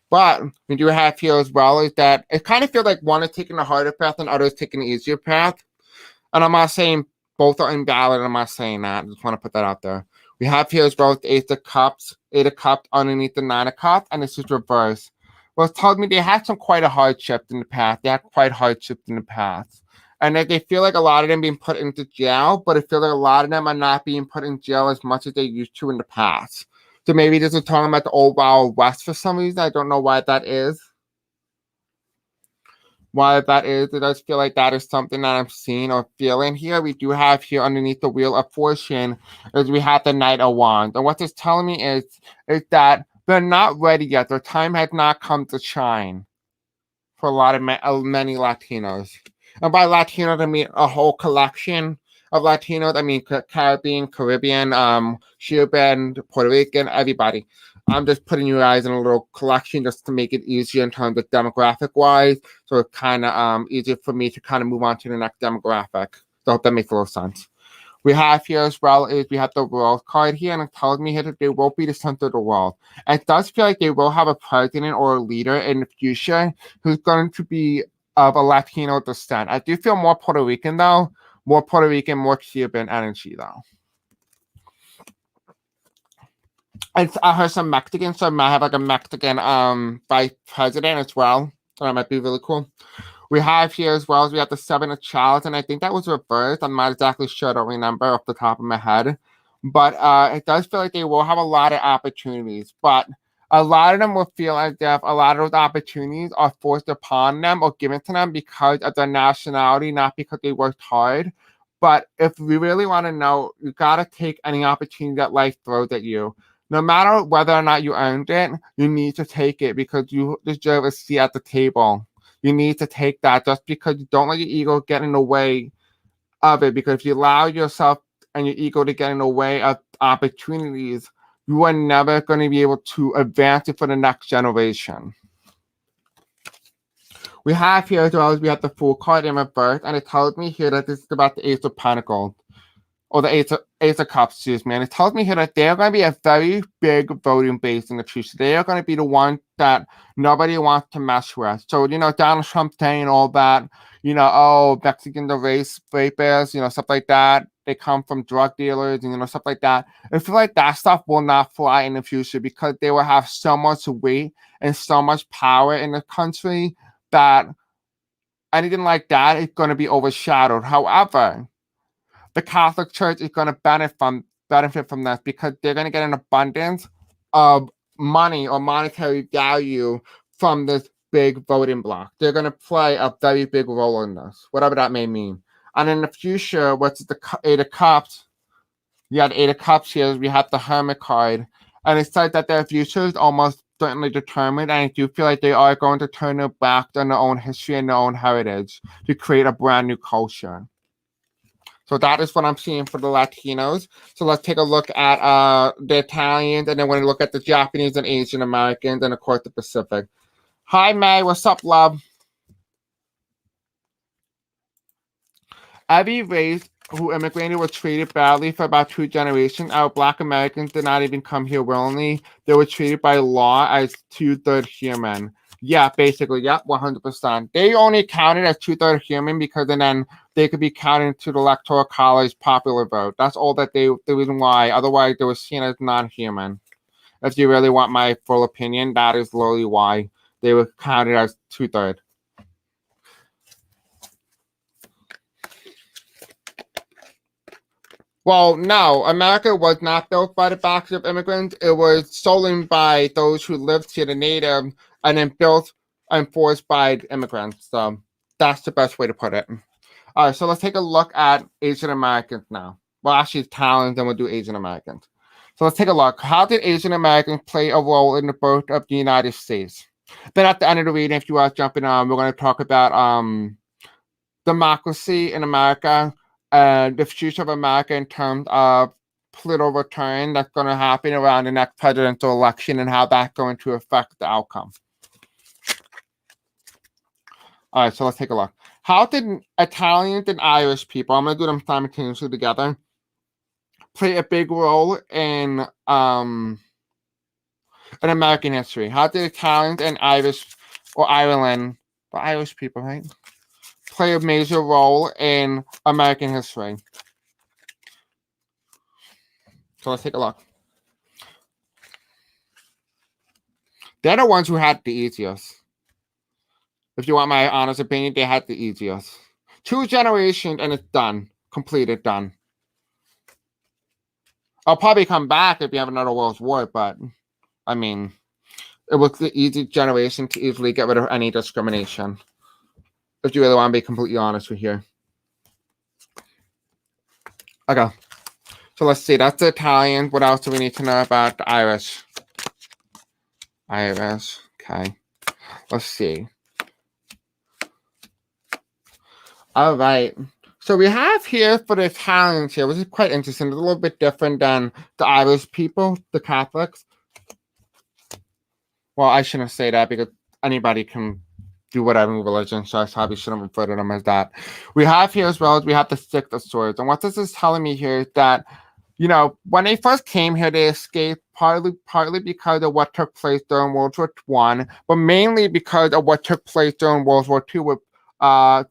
But we do have here as well is that it kind of feels like one is taking the harder path and others taking the easier path. And I'm not saying both are invalid. I'm not saying that. I just want to put that out there. We have here as well the 8 of Cups underneath the 9 of Cups, and this is reverse. Well, it tells me they had quite a hardship in the past. They had quite hardships in the past. And that they feel like a lot of them being put into jail, but it feels like a lot of them are not being put in jail as much as they used to in the past. So maybe this is talking about the old Wild West for some reason. I don't know why that is. Why that is, it does feel like that is something that I'm seeing or feeling here. We do have here underneath the Wheel of Fortune is we have the Knight of Wands. And what this telling me is that they're not ready yet. Their time has not come to shine for a lot of many Latinos. And by Latinos, I mean a whole collection of Latinos. I mean Caribbean, Cuban, Puerto Rican, everybody. I'm just putting you guys in a little collection just to make it easier in terms of demographic wise. So it's kind of easier for me to kind of move on to the next demographic. So I hope that makes a little sense. We have here as well is we have the world card here, and it tells me here that they will be the center of the world. And it does feel like they will have a president or a leader in the future who's going to be of a Latino descent. I do feel more Puerto Rican though, more Puerto Rican, more Cuban energy though. I heard some Mexican, so I might have like a Mexican vice president as well. So that might be really cool. We have here as well as we have the Seven of Chalice, and I think that was reversed. I'm not exactly sure. I don't remember off the top of my head. But it does feel like they will have a lot of opportunities. But a lot of them will feel as if a lot of those opportunities are forced upon them or given to them because of their nationality, not because they worked hard. But if we really want to know, you got to take any opportunity that life throws at you. No matter whether or not you earned it, you need to take it because you deserve a seat at the table. You need to take that just because you don't let your ego get in the way of it. Because if you allow yourself and your ego to get in the way of opportunities, you are never going to be able to advance it for the next generation. We have here as well as we have the Fool card in reverse, and it tells me here that this is about the Ace of Pentacles. Or the Ace of Cups, excuse me. And it tells me here that they're going to be a very big voting base in the future. They are going to be the one that nobody wants to mess with. So, Donald Trump saying all that, oh, Mexicans are rapists, stuff like that. They come from drug dealers and, stuff like that. I feel like that stuff will not fly in the future because they will have so much weight and so much power in the country that anything like that is going to be overshadowed. However, the Catholic Church is going to benefit from that because they're going to get an abundance of money or monetary value from this big voting block. They're going to play a very big role in this, whatever that may mean. And in the future, what's the Eight of Cups? You had Eight of Cups here. We have the Hermit card. And it says that their future is almost certainly determined. And I do feel like they are going to turn their back on their own history and their own heritage to create a brand new culture. So that is what I'm seeing for the Latinos. So let's take a look at the Italians, and then we're going to look at the Japanese and Asian Americans, and of course the Pacific. Hi, May. What's up, love? Every race who immigrated was treated badly for about 2 generations. Our Black Americans did not even come here willingly. They were treated by law as 2/3 human. Yeah, basically, yeah, 100%. They only counted as 2/3 human because then they could be counted to the Electoral College popular vote. That's all that the reason why. Otherwise, they were seen as non-human. If you really want my full opinion, that is literally why they were counted as 2/3. Well, no, America was not built by the backs of immigrants. It was stolen by those who lived here, the native, and then built and forced by immigrants. So that's the best way to put it. All right, so let's take a look at Asian Americans now. Well, actually, Italians, then we'll do Asian Americans. So let's take a look. How did Asian Americans play a role in the birth of the United States? Then at the end of the reading, if you are jumping on, we're going to talk about democracy in America, the future of America in terms of political return that's going to happen around the next presidential election and how that's going to affect the outcome. All right, so let's take a look. How did Italians and Irish people, I'm going to do them simultaneously together, play a big role in American history? How did Italians and Irish, or Ireland, the Irish people, right, play a major role in American history? So let's take a look. They're the ones who had the easiest. If you want my honest opinion, they had the easiest. 2 generations and it's done. Completed, done. I'll probably come back if you have another World War, but I mean, it was the easy generation to easily get rid of any discrimination. If you really want to be completely honest with you. Okay. So let's see. That's the Italian. What else do we need to know about the Irish? Irish. Okay. Let's see. All right. So we have here for the Italians here, which is quite interesting. It's a little bit different than the Irish people, the Catholics. Well, I shouldn't say that because anybody can do whatever religion, so I probably shouldn't refer to them as that. We have here as well as we have the Six of Swords. And what this is telling me here is that, you know, when they first came here, they escaped partly because of what took place during World War I, but mainly because of what took place during World War II with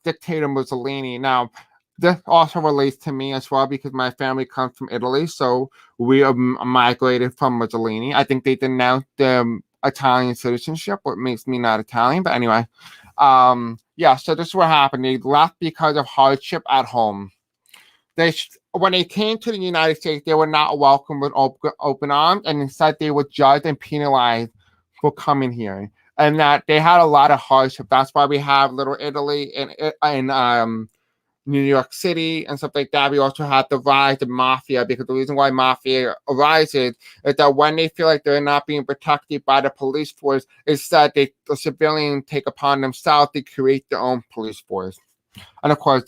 dictator Mussolini. Now, this also relates to me as well because my family comes from Italy, so we migrated from Mussolini. I think they denounced the Italian citizenship, what makes me not Italian, but anyway. Yeah, so this is what happened. They left because of hardship at home. When they came to the United States, they were not welcomed with open arms, and instead they were judged and penalized for coming here. And that they had a lot of hardship. That's why we have Little Italy and New York City and stuff like that. We also have the rise of mafia, because the reason why mafia arises is that when they feel like they're not being protected by the police force, instead the civilians take upon themselves to create their own police force. And of course,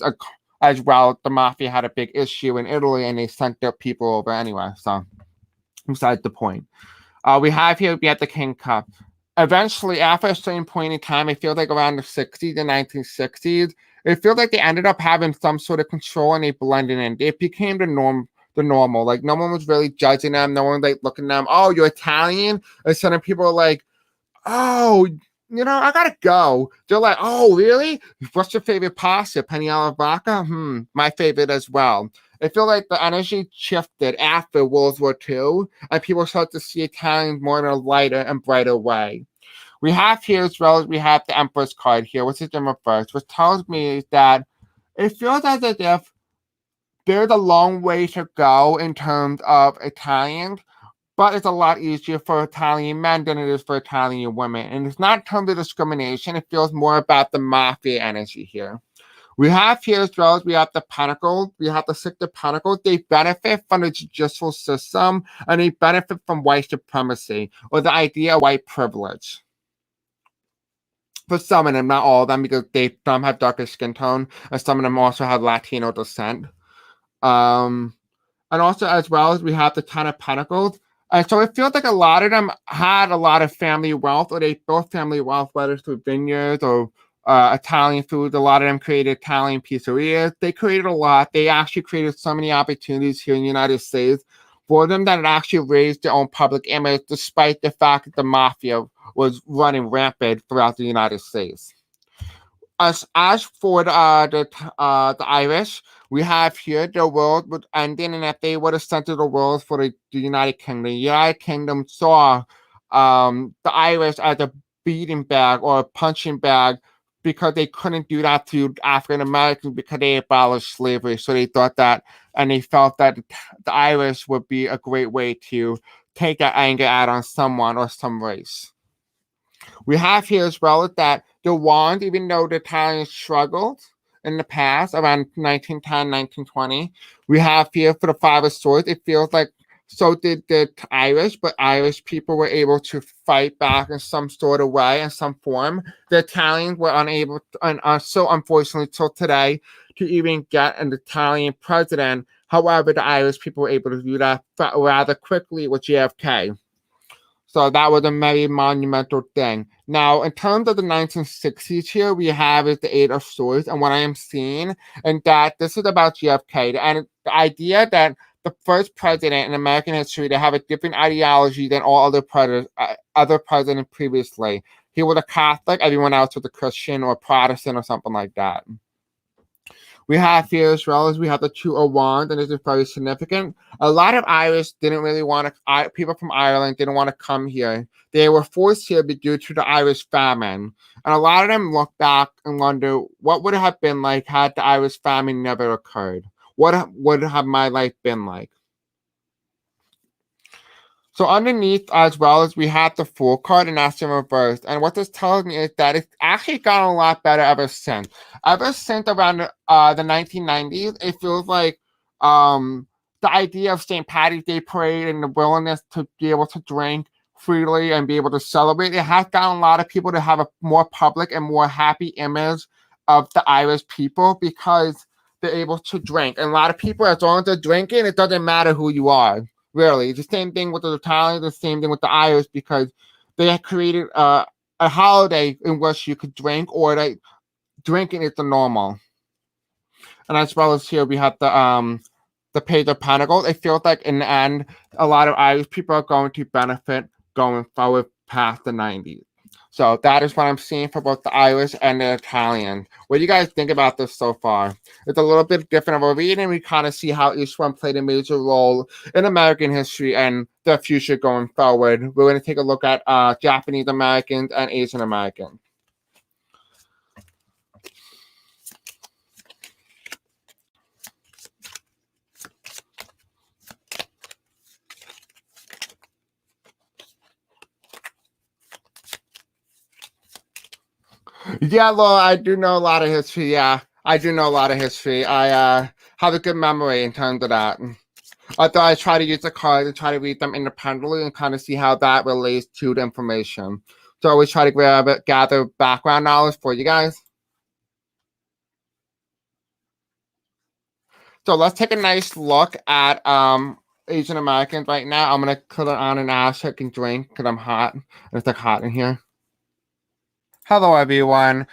as well, the mafia had a big issue in Italy and they sent their people over anyway. So, besides the point. We have the King Cup. Eventually, after a certain point in time, it feels like around the 60s, the 1960s, it feels like they ended up having some sort of control and they blended in. It became the normal. Like, no one was really judging them. No one was like looking at them, oh, you're Italian? And some people were like, oh, you know, I gotta go. They're like, oh, really? What's your favorite pasta? Penne alla vodka? My favorite as well. I feel like the energy shifted after World War II, and people start to see Italians more in a lighter and brighter way. We have here as well as we have the Emperor's card here, which is in reverse, which tells me that it feels as if there's a long way to go in terms of Italians, but it's a lot easier for Italian men than it is for Italian women. And it's not in terms of discrimination, it feels more about the mafia energy here. We have here as well as we have the Pentacles. We have the Six of Pentacles. They benefit from the judicial system and they benefit from white supremacy or the idea of white privilege. For some of them, not all of them, because some have darker skin tone, and some of them also have Latino descent. And also as well as we have the Ten of Pentacles. And so it feels like a lot of them had a lot of family wealth, or they built family wealth, whether through vineyards or Italian food. A lot of them created Italian pizzerias. They created a lot. They actually created so many opportunities here in the United States for them that it actually raised their own public image, despite the fact that the mafia was running rampant throughout the United States. As for the Irish, we have here the world would end in, and if they were the center of the world for the United Kingdom, the United Kingdom saw the Irish as a beating bag or a punching bag, because they couldn't do that to African Americans because they abolished slavery. So they thought that, and they felt that the Irish would be a great way to take that anger out on someone or some race. We have here as well that the wand, even though the Italians struggled in the past, around 1910, 1920, we have here for the Five of Swords, it feels like so did the Irish, but Irish people were able to fight back in some sort of way, in some form. The Italians were unable, and are so unfortunately till today, to even get an Italian president. However, the Irish people were able to do that rather quickly with JFK. So that was a very monumental thing. Now, in terms of the 1960s here, we have is the Eight of Swords, and what I am seeing, and that this is about JFK, and the idea that the first president in American history to have a different ideology than all other presidents previously. He was a Catholic, everyone else was a Christian or Protestant or something like that. We have here as well as we have the Two of Wands, and this is very significant. A lot of Irish didn't really want to, people from Ireland didn't want to come here. They were forced here due to the Irish famine. And a lot of them look back and wonder, what would it have been like had the Irish famine never occurred? What would have my life been like? So underneath, as well as we have the full card, and that's in reverse. And what this tells me is that it's actually gotten a lot better ever since. Ever since around the 1990s, it feels like the idea of St. Patty's Day parade and the willingness to be able to drink freely and be able to celebrate, it has gotten a lot of people to have a more public and more happy image of the Irish people because they're able to drink. And a lot of people, as long as they're drinking, it doesn't matter who you are. Really, it's the same thing with the Italians, the same thing with the Irish, because they had created a holiday in which you could drink, or like drinking is the normal. And as well as here, we have the Page of Pentacles. It feels like in the end, a lot of Irish people are going to benefit going forward past the 90s. So that is what I'm seeing for both the Irish and the Italian. What do you guys think about this so far? It's a little bit different of a reading. We kind of see how each one played a major role in American history and the future going forward. We're going to take a look at Japanese Americans and Asian Americans. Yeah, Laura, I do know a lot of history. Yeah, I do know a lot of history. I have a good memory in terms of that. Although I try to use the cards and try to read them independently and kind of see how that relates to the information. So I always try to gather background knowledge for you guys. So let's take a nice look at Asian Americans right now. I'm gonna put it on an ash so I can drink because I'm hot. It's like hot in here. Hello, everyone.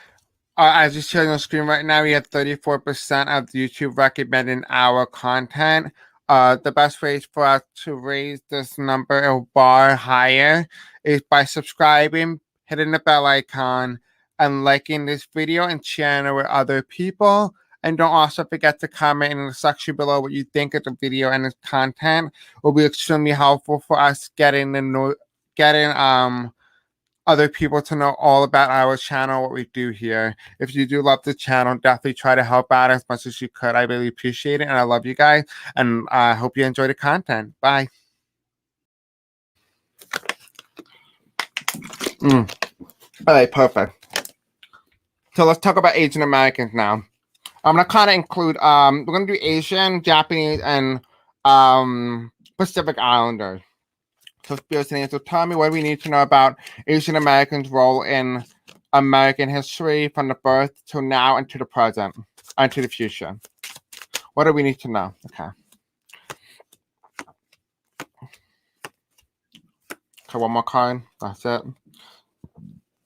As you see on the screen right now, we have 34% of YouTube recommending our content. The best way for us to raise this number a bar higher is by subscribing, hitting the bell icon, and liking this video and sharing it with other people. And don't also forget to comment in the section below what you think of the video and its content. It will be extremely helpful for us getting other people to know all about our channel, what we do here. If you do love the channel, definitely try to help out as much as you could. I really appreciate it, and I love you guys, and I hope you enjoy the content. Bye. All right, perfect. So let's talk about Asian Americans now. I'm gonna kind of include we're gonna do Asian, Japanese, and Pacific Islanders. So so tell me what we need to know about Asian Americans' role in American history from the birth to now and to the present and to the future. What do we need to know? Okay. Okay, one more card. That's it.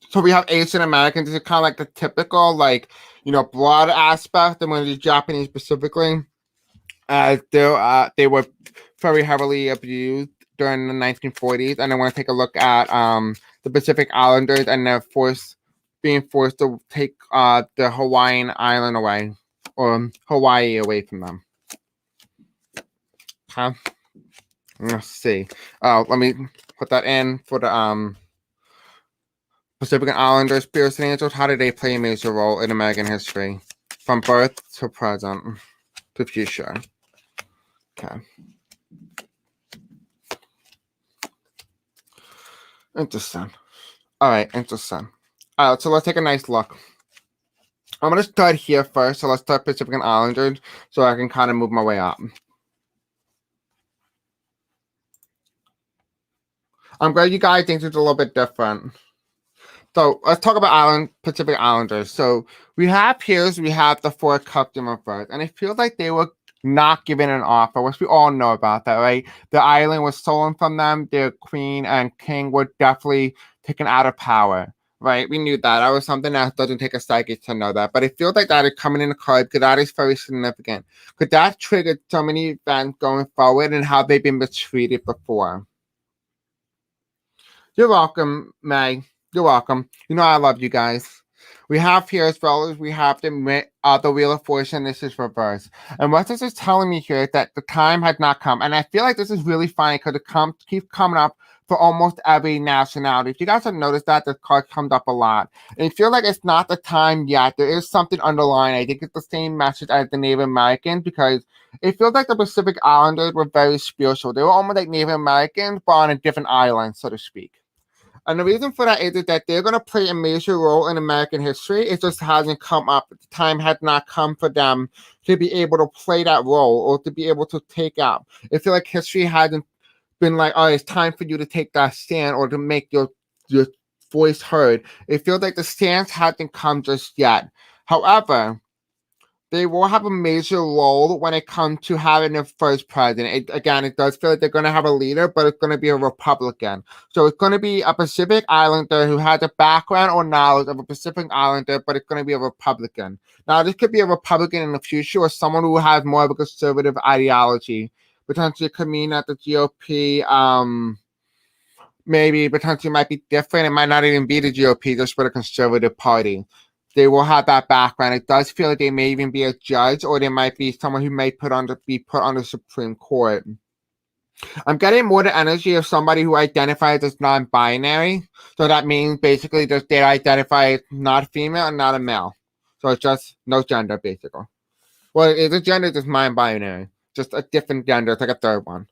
So we have Asian Americans. This is kind of like the typical, like, broad aspect. And when we do Japanese specifically, they were very heavily abused during the 1940s, and I want to take a look at the Pacific Islanders and their being forced to take the Hawaiian island away, or Hawaii away from them. Okay, let's see. Let me put that in for the Pacific Islanders, spirits and angels. How did they play a major role in American history, from birth to present to future? Okay. Interesting. All right, interesting. All right, so let's take a nice look. I'm going to start here first. So let's start Pacific Islanders so I can kind of move my way up. I'm glad you guys think it's a little bit different. So let's talk about Pacific Islanders. So we have the Four Cups in reverse, and it feels like they were not given an offer, which we all know about that, right? The island was stolen from them. Their queen and king were definitely taken out of power, right? We knew that. That was something that doesn't take a psychic to know that. But it feels like that is coming in the card because that is very significant. Could that trigger so many events going forward and how they've been mistreated before? You're welcome, May. You're welcome. I love you guys. We have here, as well as we have the Wheel of Fortune. This is reverse. And what this is telling me here is that the time has not come. And I feel like this is really funny because it keeps coming up for almost every nationality. If you guys have noticed that, this card comes up a lot. And I feel like it's not the time yet. There is something underlying. I think it's the same message as the Native Americans, because it feels like the Pacific Islanders were very spiritual. They were almost like Native Americans, but on a different island, so to speak. And the reason for that is that they're going to play a major role in American history. It just hasn't come up. The time has not come for them to be able to play that role or to be able to take up. I feel like history hasn't been like, oh, it's time for you to take that stand or to make your voice heard. It feels like the stance hasn't come just yet. However, they will have a major role when it comes to having their first president. It does feel like they're going to have a leader, but it's going to be a Republican. So it's going to be a Pacific Islander who has a background or knowledge of a Pacific Islander, but it's going to be a Republican. Now, this could be a Republican in the future or someone who has more of a conservative ideology. Potentially could mean that the GOP, maybe potentially might be different. It might not even be the GOP, just for the conservative party. They will have that background. It does feel like they may even be a judge, or they might be someone who may be put on the Supreme Court. I'm getting more the energy of somebody who identifies as non-binary. So that means basically just they identify as not female and not a male. So it's just no gender, basically. Well, it's a gender, just non-binary. Just a different gender. It's like a third one.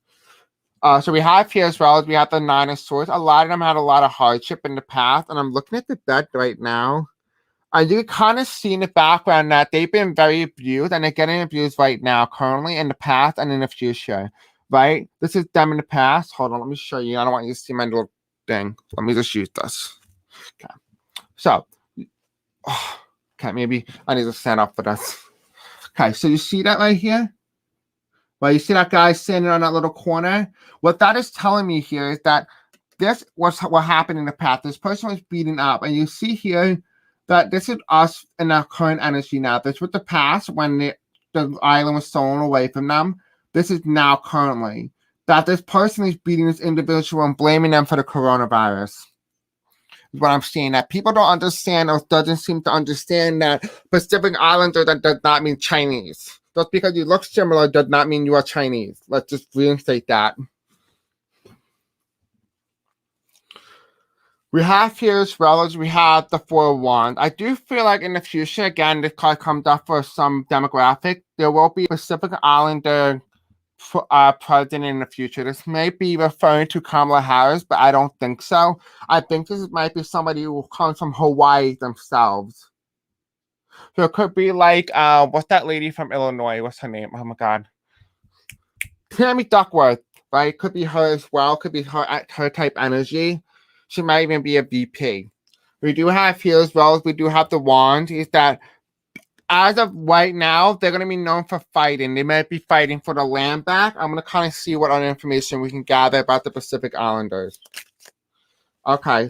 So we have here as well as we have the Nine of Swords. A lot of them had a lot of hardship in the past. And I'm looking at the deck right now. And you can kind of see in the background that they've been very abused, and they're getting abused right now, currently, in the past, and in the future, right? This is them in the past. Hold on, let me show you. I don't want you to see my little thing. Let me just use this. Okay. So, okay, maybe I need to stand up for this. Okay, so you see that right here? Well, you see that guy standing on that little corner? What that is telling me here is that this was what happened in the past. This person was beaten up, and you see here that this is us in our current energy now. This was the past when the island was stolen away from them. This is now currently. That this person is beating this individual and blaming them for the coronavirus. Is what I'm seeing. That people don't understand or doesn't seem to understand that Pacific Islander that does not mean Chinese. Just because you look similar does not mean you are Chinese. Let's just reinstate that. We have here as well as we have the Four of Wands. I do feel like in the future, again, this card comes up for some demographic. There will be a Pacific Islander president in the future. This may be referring to Kamala Harris, but I don't think so. I think this might be somebody who comes from Hawaii themselves. So it could be like, what's that lady from Illinois? What's her name? Oh my God. Tammy Duckworth, right? Could be her as well. Could be her type energy. She might even be a VP. We do have here as well as we do have the Wand, is that as of right now, they're going to be known for fighting. They might be fighting for the land back. I'm going to kind of see what other information we can gather about the Pacific Islanders. Okay.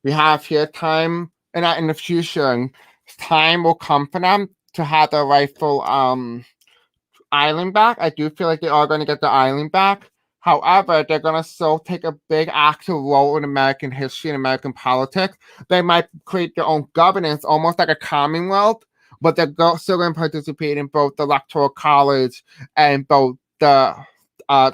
We have here time, and in the future, time will come for them to have their rightful island back. I do feel like they are going to get the island back. However, they're going to still take a big active role in American history and American politics. They might create their own governance, almost like a commonwealth, but they're still going to participate in both the Electoral College and both the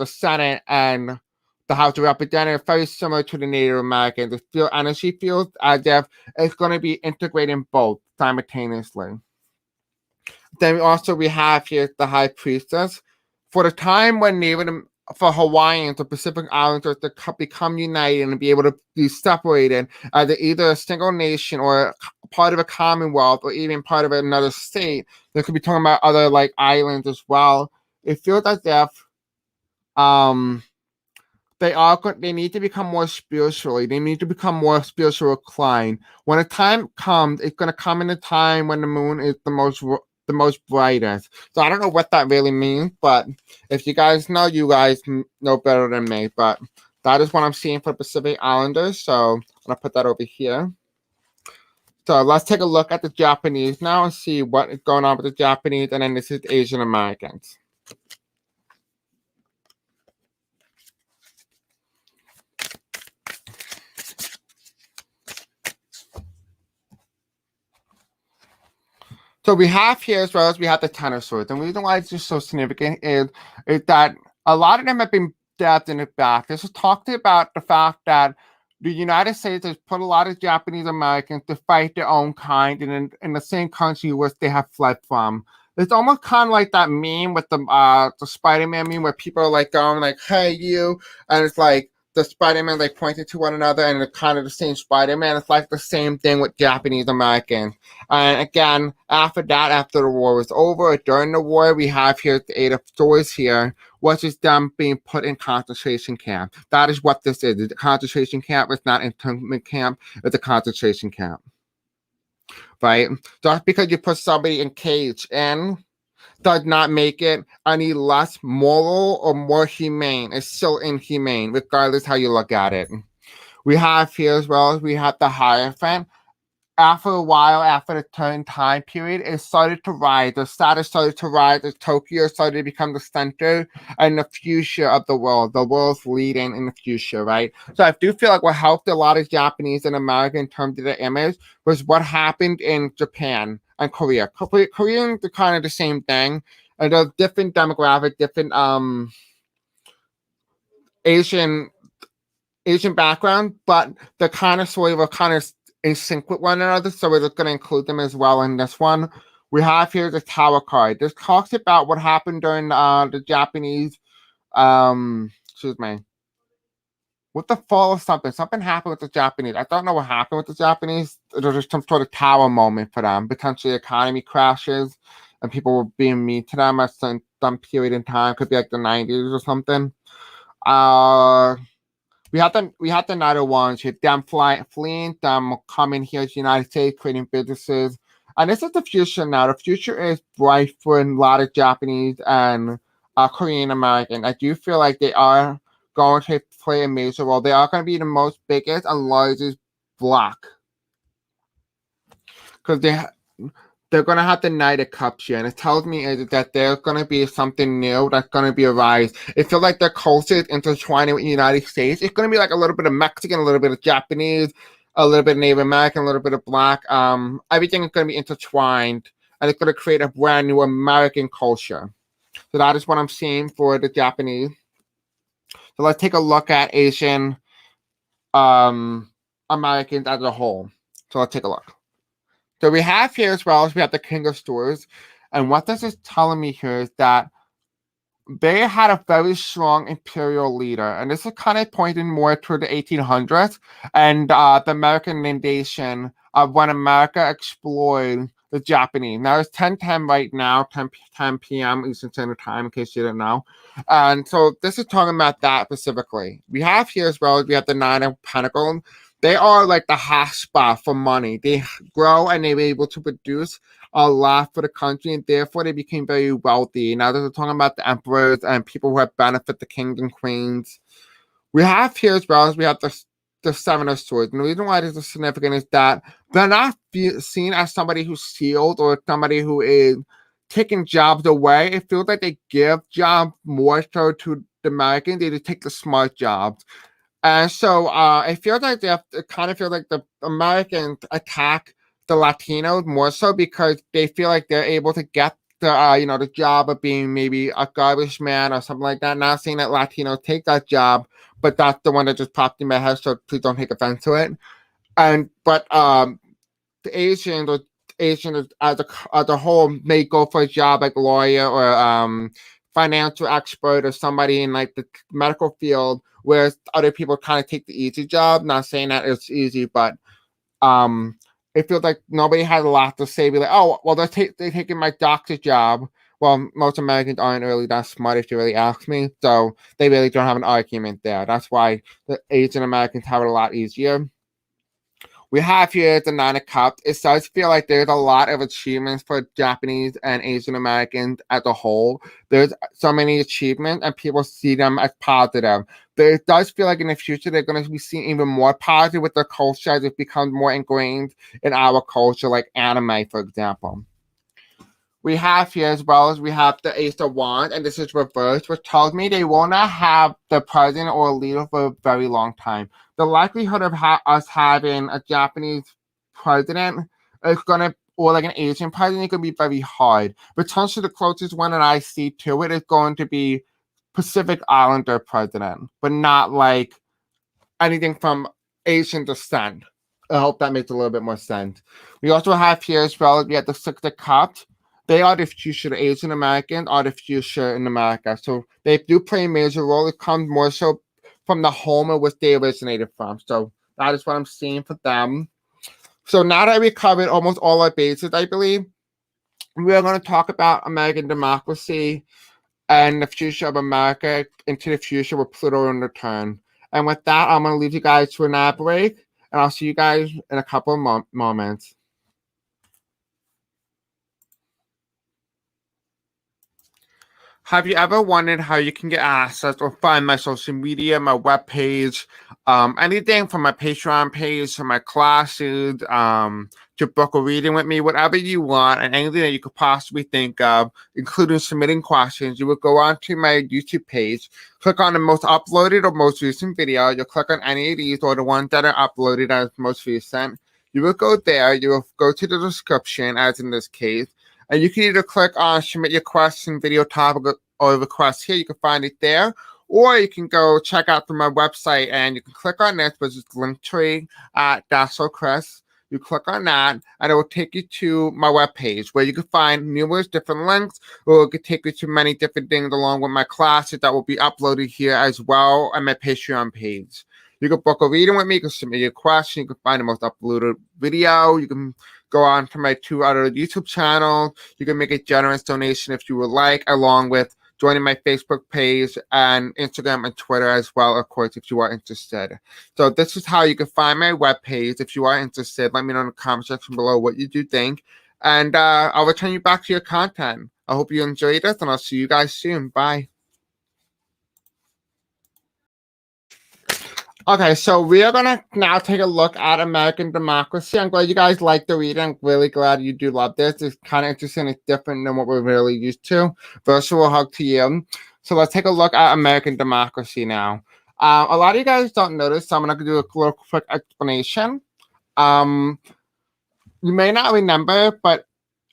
Senate and the House of Representatives, very similar to the Native Americans. The energy feels as if it's going to be integrating both simultaneously. Then we have here the High Priestess. For the time when for Hawaiians, the Pacific Islanders to become united and be able to be separated as either a single nation or part of a commonwealth or even part of another state. They could be talking about other like islands as well. It feels as if they need to become more spiritually. They need to become more spiritual inclined. When a time comes, it's going to come in a time when the moon is the most brightest. So I don't know what that really means, but if you guys know, you guys know better than me. But that is what I'm seeing for Pacific Islanders. So I'm going to put that over here. So let's take a look at the Japanese now and see what is going on with the Japanese. And then this is Asian Americans. So we have here as well as we have the Ten of Swords. And the reason why it's just so significant is that a lot of them have been stabbed in the back. This is talking about the fact that the United States has put a lot of Japanese Americans to fight their own kind in the same country which they have fled from. It's almost kind of like that meme with the Spider-Man meme where people are like going like, "Hey you," and it's like the Spider-Man like pointing to one another and it's kind of the same Spider-Man. It's like the same thing with Japanese Americans. And again, after that, after the war was over, during the war, we have here the 8 of Swords here, which is them being put in concentration camp. That is what this is. The concentration camp is not internment camp, it's a concentration camp. Right? Just because you put somebody in cage and does not make it any less moral or more humane. It's still inhumane, regardless how you look at it. We have here as well as we have the Hierophant. After a while, after the turn time period, it started to rise. The status started to rise as Tokyo started to become the center and the future of the world. The world's leading in the future, right? So I do feel like what helped a lot of Japanese and American in terms of the image was what happened in Japan and Korea. Koreans are kind of the same thing. And there's different demographic, different Asian background, but the kind of sort of kind of in sync with one another, so we're just going to include them as well in this one. We have here the Tower card. This talks about what happened during the Japanese, excuse me, with the fall of something. Something happened with the Japanese. I don't know what happened with the Japanese. There was some sort of tower moment for them. Potentially economy crashes and people were being mean to them at some period in time. Could be like the 90s or something. We had the Knight of Wands here, them fleeing, them coming here to the United States, creating businesses. And this is the future now. The future is bright for a lot of Japanese and Korean American. I do feel like they are going to play a major role. They are going to be the most biggest and largest block. Because they're going to have the Knight of Cups here. And it tells me that there's going to be something new that's going to be a rise. It feels like their culture is intertwining with the United States. It's going to be like a little bit of Mexican, a little bit of Japanese, a little bit of Native American, a little bit of Black. Everything is going to be intertwined. And it's going to create a brand new American culture. So that is what I'm seeing for the Japanese. So let's take a look at Asian Americans as a whole. So let's take a look. So we have here as well as we have the King of Swords. And what this is telling me here is that they had a very strong imperial leader. And this is kind of pointing more toward the 1800s and the American invasion of when America explored the Japanese. Now it's 10:10 right now, 10 p.m. Eastern Standard Time, in case you didn't know. And so this is talking about that specifically. We have here as well as we have the Nine of Pentacles. They are like the hot spot for money. They grow and they were able to produce a lot for the country, and therefore they became very wealthy. Now they're talking about the emperors and people who have benefit the kings and queens. We have here as well as we have the Seven of Swords. And the reason why this is significant is that they're not seen as somebody who's sealed or somebody who is taking jobs away. It feels like they give jobs more so to the Americans. They just take the smart jobs. And so it feels like it kind of feels like the Americans attack the Latinos more so because they feel like they're able to get the job of being maybe a garbage man or something like that. Not saying that Latinos take that job, but that's the one that just popped in my head. So please don't take offense to it. But the Asians as a whole may go for a job like lawyer or financial expert or somebody in like the medical field, whereas other people kind of take the easy job. Not saying that it's easy, but it feels like nobody has a lot to say. Be like, oh, well, they're taking my doctor's job. Well, most Americans aren't really that smart, if you really ask me. So they really don't have an argument there. That's why the Asian Americans have it a lot easier. We have here the Nine of Cups. It does feel like there's a lot of achievements for Japanese and Asian Americans as a whole. There's so many achievements and people see them as positive. But it does feel like in the future they're going to be seen even more positive with their culture as it becomes more ingrained in our culture, like anime, for example. We have here as well as we have the Ace of Wands, and this is reversed, which tells me they will not have the president or a leader for a very long time. The likelihood of us having a Japanese president is going to, or like an Asian president, is going to be very hard. Potentially the closest one that I see to it is going to be Pacific Islander president, but not like anything from Asian descent. I hope that makes a little bit more sense. We also have here as well, we have the Six of Cups. They are the future Asian Americans, are the future in America. So they do play a major role. It comes more so from the home in which they originated from. So that is what I'm seeing for them. So now that we covered almost all our bases, I believe, we are going to talk about American democracy and the future of America into the future with Pluto in return. And with that, I'm going to leave you guys to an ad break, and I'll see you guys in a couple of moments. Have you ever wondered how you can get access or find my social media, my webpage, anything from my Patreon page to my classes, to book a reading with me, whatever you want, and anything that you could possibly think of, including submitting questions? You would go onto my YouTube page, click on the most uploaded or most recent video. You'll click on any of these or the ones that are uploaded as most recent. You will go there. You will go to the description, as in this case. And you can either click on submit your question, video topic, or request here. You can find it there. Or you can go check out through my website and you can click on this, which is Linktree at That's So Chris. You click on that and it will take you to my webpage where you can find numerous different links, or it could take you to many different things along with my classes that will be uploaded here as well on my Patreon page. You can book a reading with me. You can submit your question. You can find the most uploaded video. You can go on to my 2 other YouTube channels. You can make a generous donation if you would like, along with joining my Facebook page and Instagram and Twitter as well, of course, if you are interested. So this is how you can find my webpage. If you are interested, let me know in the comment section below what you do think. And I'll return you back to your content. I hope you enjoyed this, and I'll see you guys soon. Bye. Okay, so we are going to now take a look at American democracy. I'm glad you guys like the reading. I'm really glad you do love this. It's kind of interesting. It's different than what we're really used to. Virtual hug to you. So let's take a look at American democracy now. A lot of you guys don't notice, so I'm going to do a little quick explanation. You may not remember, but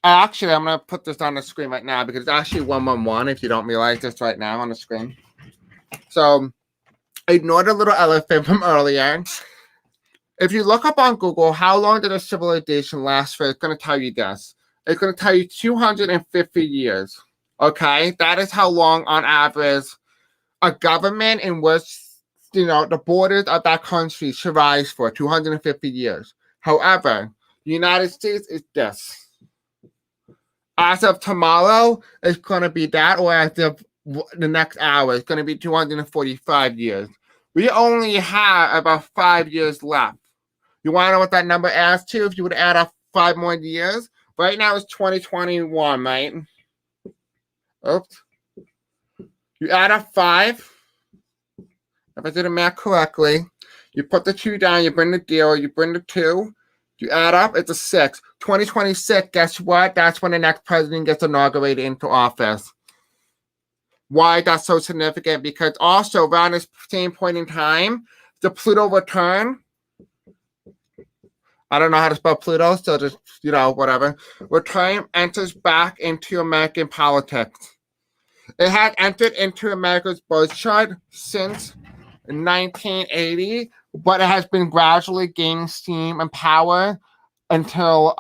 actually, I'm going to put this on the screen right now because it's actually 111 if you don't realize this right now on the screen. So ignore the little elephant from earlier. If you look up on Google, how long did a civilization last for? It's going to tell you this. It's going to tell you 250 years. Okay? That is how long, on average, a government in which, the borders of that country survives for 250 years. However, the United States is this. As of tomorrow, it's going to be that, or as of the next hour, it's going to be 245 years. We only have about 5 years left. You want to know what that number adds to? If you would add up 5 more years, right now it's 2021, right? Oops. You add up 5. If I did the math correctly, you put the 2 down, you bring the 0, you bring the 2, you add up, it's a 6. 2026, guess what? That's when the next president gets inaugurated into office. Why that's so significant? Because also around this same point in time, the Pluto return. I don't know how to spell Pluto, so just, whatever. Return enters back into American politics. It had entered into America's birth chart since 1980, but it has been gradually gaining steam and power until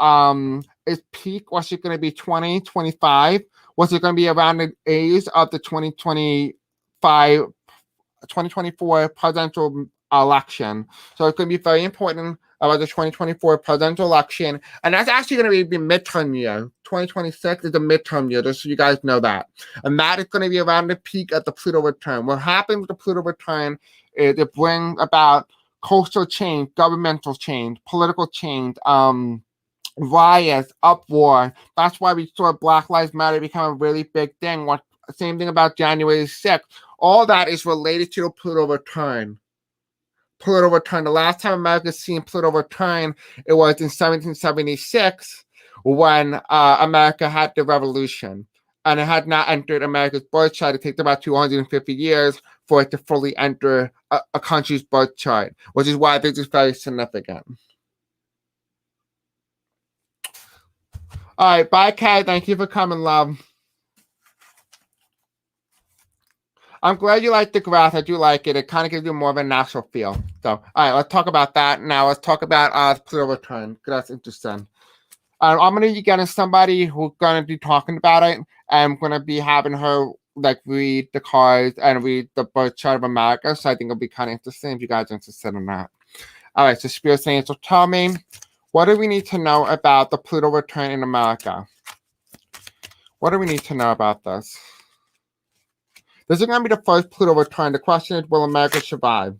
its peak. Was it going to be 2025? Was it going to be around the age of the 2024 presidential election? So it's going to be very important about the 2024 presidential election. And that's actually going to be the midterm year. 2026 is the midterm year, just so you guys know that. And that is going to be around the peak of the Pluto return. What happens with the Pluto return is it brings about cultural change, governmental change, political change, riots, uproar. That's why we saw Black Lives Matter become a really big thing. Same thing about January 6th. All that is related to the Pluto return. Pluto return. The last time America's seen Pluto return, it was in 1776 when America had the revolution. And it had not entered America's birth chart. It takes about 250 years for it to fully enter a country's birth chart, which is why this is very significant. All right, bye, Kay. Thank you for coming, love. I'm glad you like the graph. I do like it. It kind of gives you more of a natural feel. So, all right, let's talk about that now. Let's talk about Pluto return. That's interesting. I'm gonna be getting somebody who's gonna be talking about it. I'm gonna be having her like read the cards and read the birth chart of America. So I think it'll be kind of interesting if you guys are interested in that. All right, so Spirit Saying, so tell me, what do we need to know about the Pluto return in America? What do we need to know about this? This is going to be the first Pluto return. The question is, will America survive?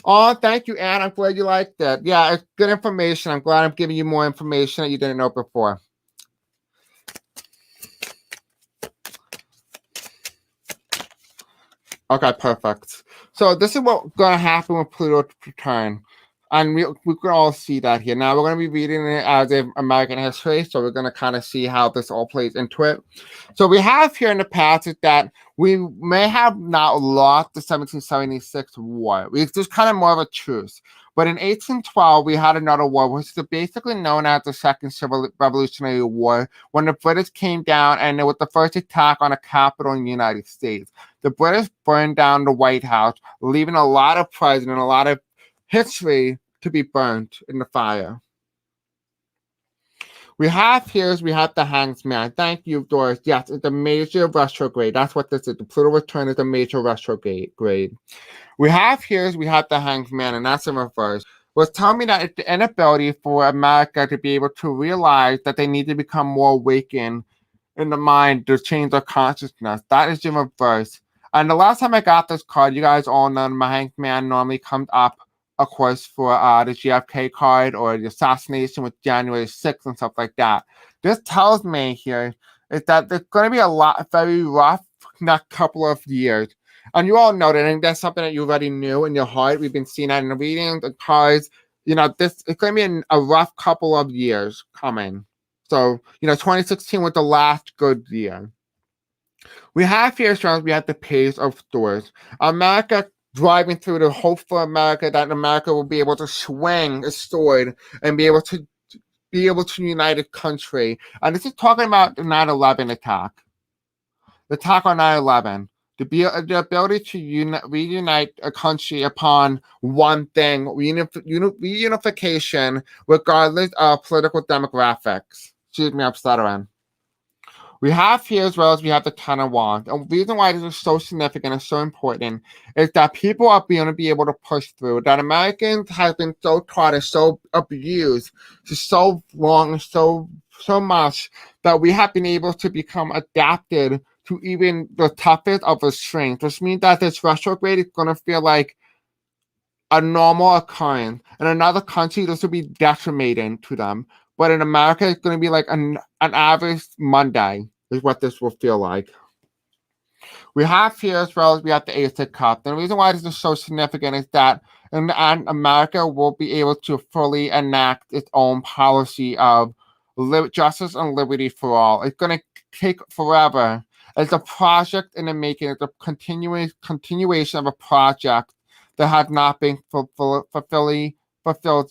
Oh, thank you, Anne. I'm glad you liked it. Yeah, it's good information. I'm glad I'm giving you more information that you didn't know before. Okay, perfect. So this is what's going to happen with Pluto's return. And we can all see that here. Now, we're going to be reading it as if American history, so we're going to kind of see how this all plays into it. So we have here in the past is that we may have not lost the 1776 war. It's just kind of more of a truce. But in 1812, we had another war, which is basically known as the Second Civil Revolutionary War, when the British came down and it was the first attack on a capital in the United States. The British burned down the White House, leaving a lot of precedent, a lot of history to be burnt in the fire. We have the Hanged Man. Thank you, Doris. Yes, it's a major retrograde. That's what this is. The Pluto return is a major retrograde. We have the Hanged Man, and that's in reverse. Was telling me that it's the inability for America to be able to realize that they need to become more awakened in the mind to change their consciousness. That is in reverse. And the last time I got this card, you guys all know my Hanged Man normally comes up, of course, for the JFK card or the assassination with January 6th and stuff like that. This tells me here is that there's going to be a very rough next couple of years. And you all know that, and that's something that you already knew in your heart. We've been seeing that in the readings, the cards. It's going to be a rough couple of years coming. So, 2016 was the last good year. We have here, we have the Page of Swords. America driving through the hope for America that America will be able to swing a sword and be able to unite a country. And this is talking about the 9/11 attack. The attack on 9/11. The ability to reunite a country upon one thing, reunification, regardless of political demographics. Excuse me, I'm stuttering. We have here as well as we have the Ten of Wands. And the reason why this is so significant and so important is that people are going to be able to push through. That Americans have been so taught and so abused for so long, so much, that we have been able to become adapted to even the toughest of the strength, which means that this retrograde is going to feel like a normal occurrence. In another country, this will be detrimenting to them. But in America, it's going to be like an average Monday is what this will feel like. We have here as well as we have the Ace of Cups. And the reason why this is so significant is that in the end, America will be able to fully enact its own policy of justice and liberty for all. It's going to take forever. It's a project in the making. It's a continuation of a project that has not been fulfilled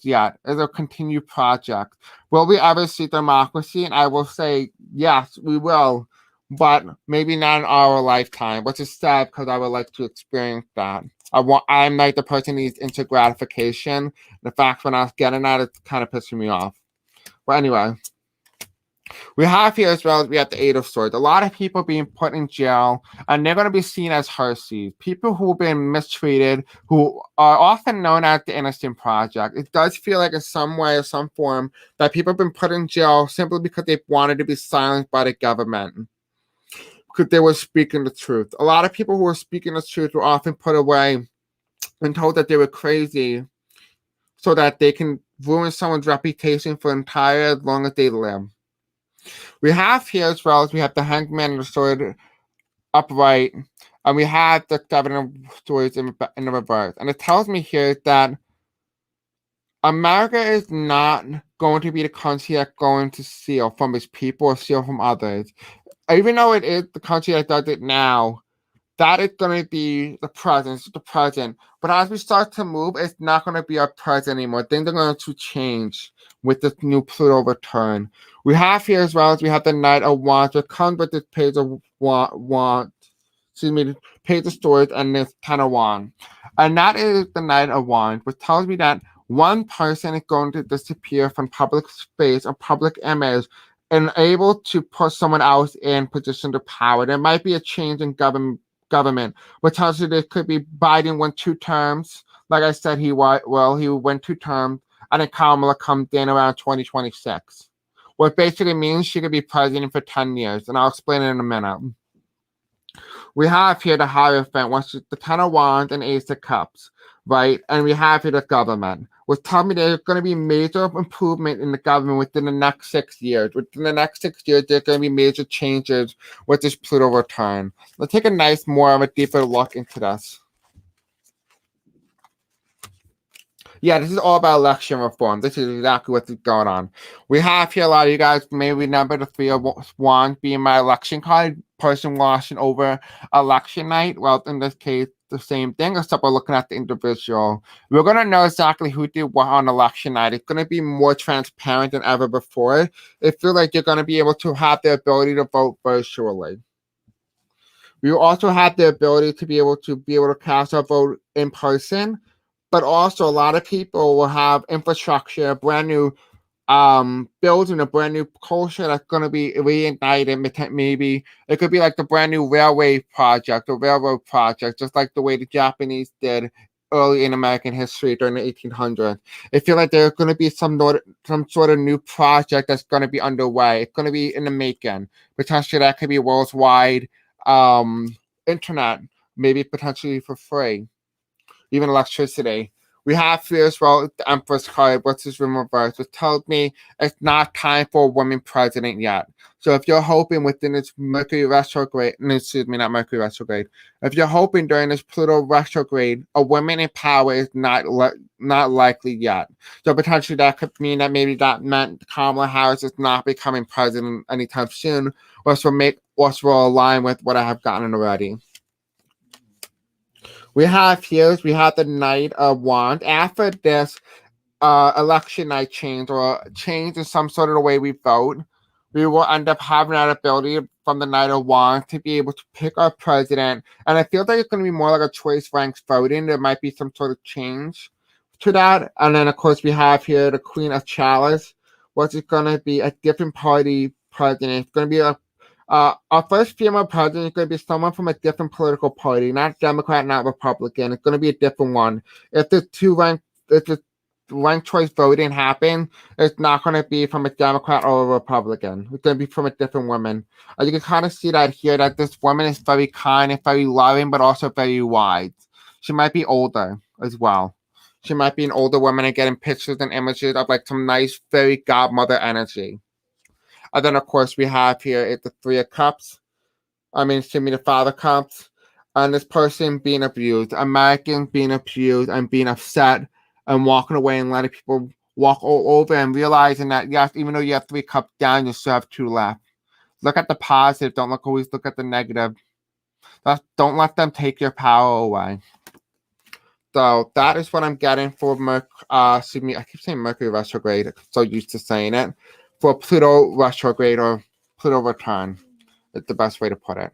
yet. It's a continued project. Will we ever see democracy? And I will say, yes, we will, but maybe not in our lifetime, which is sad because I would like to experience that. I'm like the person who needs instant gratification. The fact when I was getting that, it's kind of pissing me off. But anyway, we have here as well as we have the Eight of Swords. A lot of people being put in jail, and they're going to be seen as hersey. People who have been mistreated, who are often known as the Innocent Project. It does feel like in some way or some form that people have been put in jail simply because they wanted to be silenced by the government, because they were speaking the truth. A lot of people who were speaking the truth were often put away and told that they were crazy so that they can ruin someone's reputation for as long as they live. We have here as well as we have the Hanged Man and the Sword upright, and we have the Seven of Swords in the reverse. And it tells me here that America is not going to be the country that's going to steal from its people or steal from others. Even though it is the country that does it now, that is going to be the present. But as we start to move, it's not going to be our present anymore. Things are going to change with this new Pluto return. We have here as well as we have the Knight of Wands, which comes with this Page of Wands, Page of Swords, and this Ten of Wands. And that is the Knight of Wands, which tells me that one person is going to disappear from public space or public image and able to put someone else in position of power. There might be a change in government, which tells you there could be Biden went 2 terms. Like I said, he went 2 terms, and then Kamala comes in around 2026. What basically means she could be president for 10 years, and I'll explain it in a minute. We have here the Hierophant, which is the Ten of Wands and Ace of Cups, right? And we have here the government, which tells me there's going to be major improvement in the government within the next 6 years. Within the next 6 years, there's going to be major changes with this Pluto return. Let's take a more of a deeper look into this. Yeah, this is all about election reform. This is exactly what's going on. We have here a lot of you guys may remember the Three of Wands being my election card. Person watching over election night. Well, in this case, the same thing, except we're looking at the individual. We're going to know exactly who did what on election night. It's going to be more transparent than ever before. It feels like you're going to be able to have the ability to vote virtually. We also have the ability to be able to cast our vote in person. But also, a lot of people will have infrastructure, a brand new building, a brand new culture that's going to be reignited. Maybe it could be like the brand new railway project or railroad project, just like the way the Japanese did early in American history during the 1800s. I feel like there's going to be some sort of new project that's going to be underway. It's going to be in the making. Potentially, that could be worldwide internet, maybe potentially for free. Even electricity. We have here as well the Empress card, which is in reverse, which tells me it's not time for a woman president yet. So if you're hoping within this Mercury retrograde, not Mercury retrograde, if you're hoping during this Pluto retrograde, a woman in power is not likely yet. So potentially that could mean that maybe that meant Kamala Harris is not becoming president anytime soon, which will align with what I have gotten already. We have the Knight of Wands. After this election night change or change in some sort of the way we vote, we will end up having that ability from the Knight of Wands to be able to pick our president. And I feel like it's going to be more like a choice ranks voting. There might be some sort of change to that. And then, of course, we have here the Queen of Chalice, which is going to be a different party president. It's going to be our first female president is going to be someone from a different political party, not Democrat, not Republican. It's going to be a different one. If the ranked choice voting happens, it's not going to be from a Democrat or a Republican. It's going to be from a different woman. You can kind of see that here, that this woman is very kind and very loving, but also very wise. She might be older as well. She might be an older woman and getting pictures and images of like some nice, very godmother energy. And then, of course, we have here the Three of Cups. The Father Cups. And this person being abused. Americans being abused and being upset and walking away and letting people walk all over and realizing that, yes, even though you have 3 cups down, you still have 2 left. Look at the positive. Don't always look at the negative. Don't let them take your power away. So that is what I'm getting for I keep saying Mercury retrograde. I'm so used to saying it. For Pluto retrograde or Pluto return. It's the best way to put it.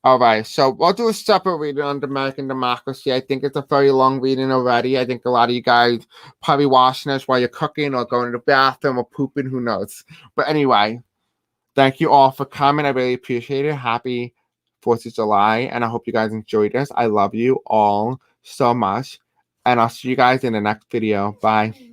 All right, so we'll do a separate reading on American democracy. I think it's a very long reading already. I think a lot of you guys probably watching this while you're cooking or going to the bathroom or pooping, who knows. But anyway, thank you all for coming. I really appreciate it. Happy 4th of July, and I hope you guys enjoyed this. I love you all so much, and I'll see you guys in the next video. Bye.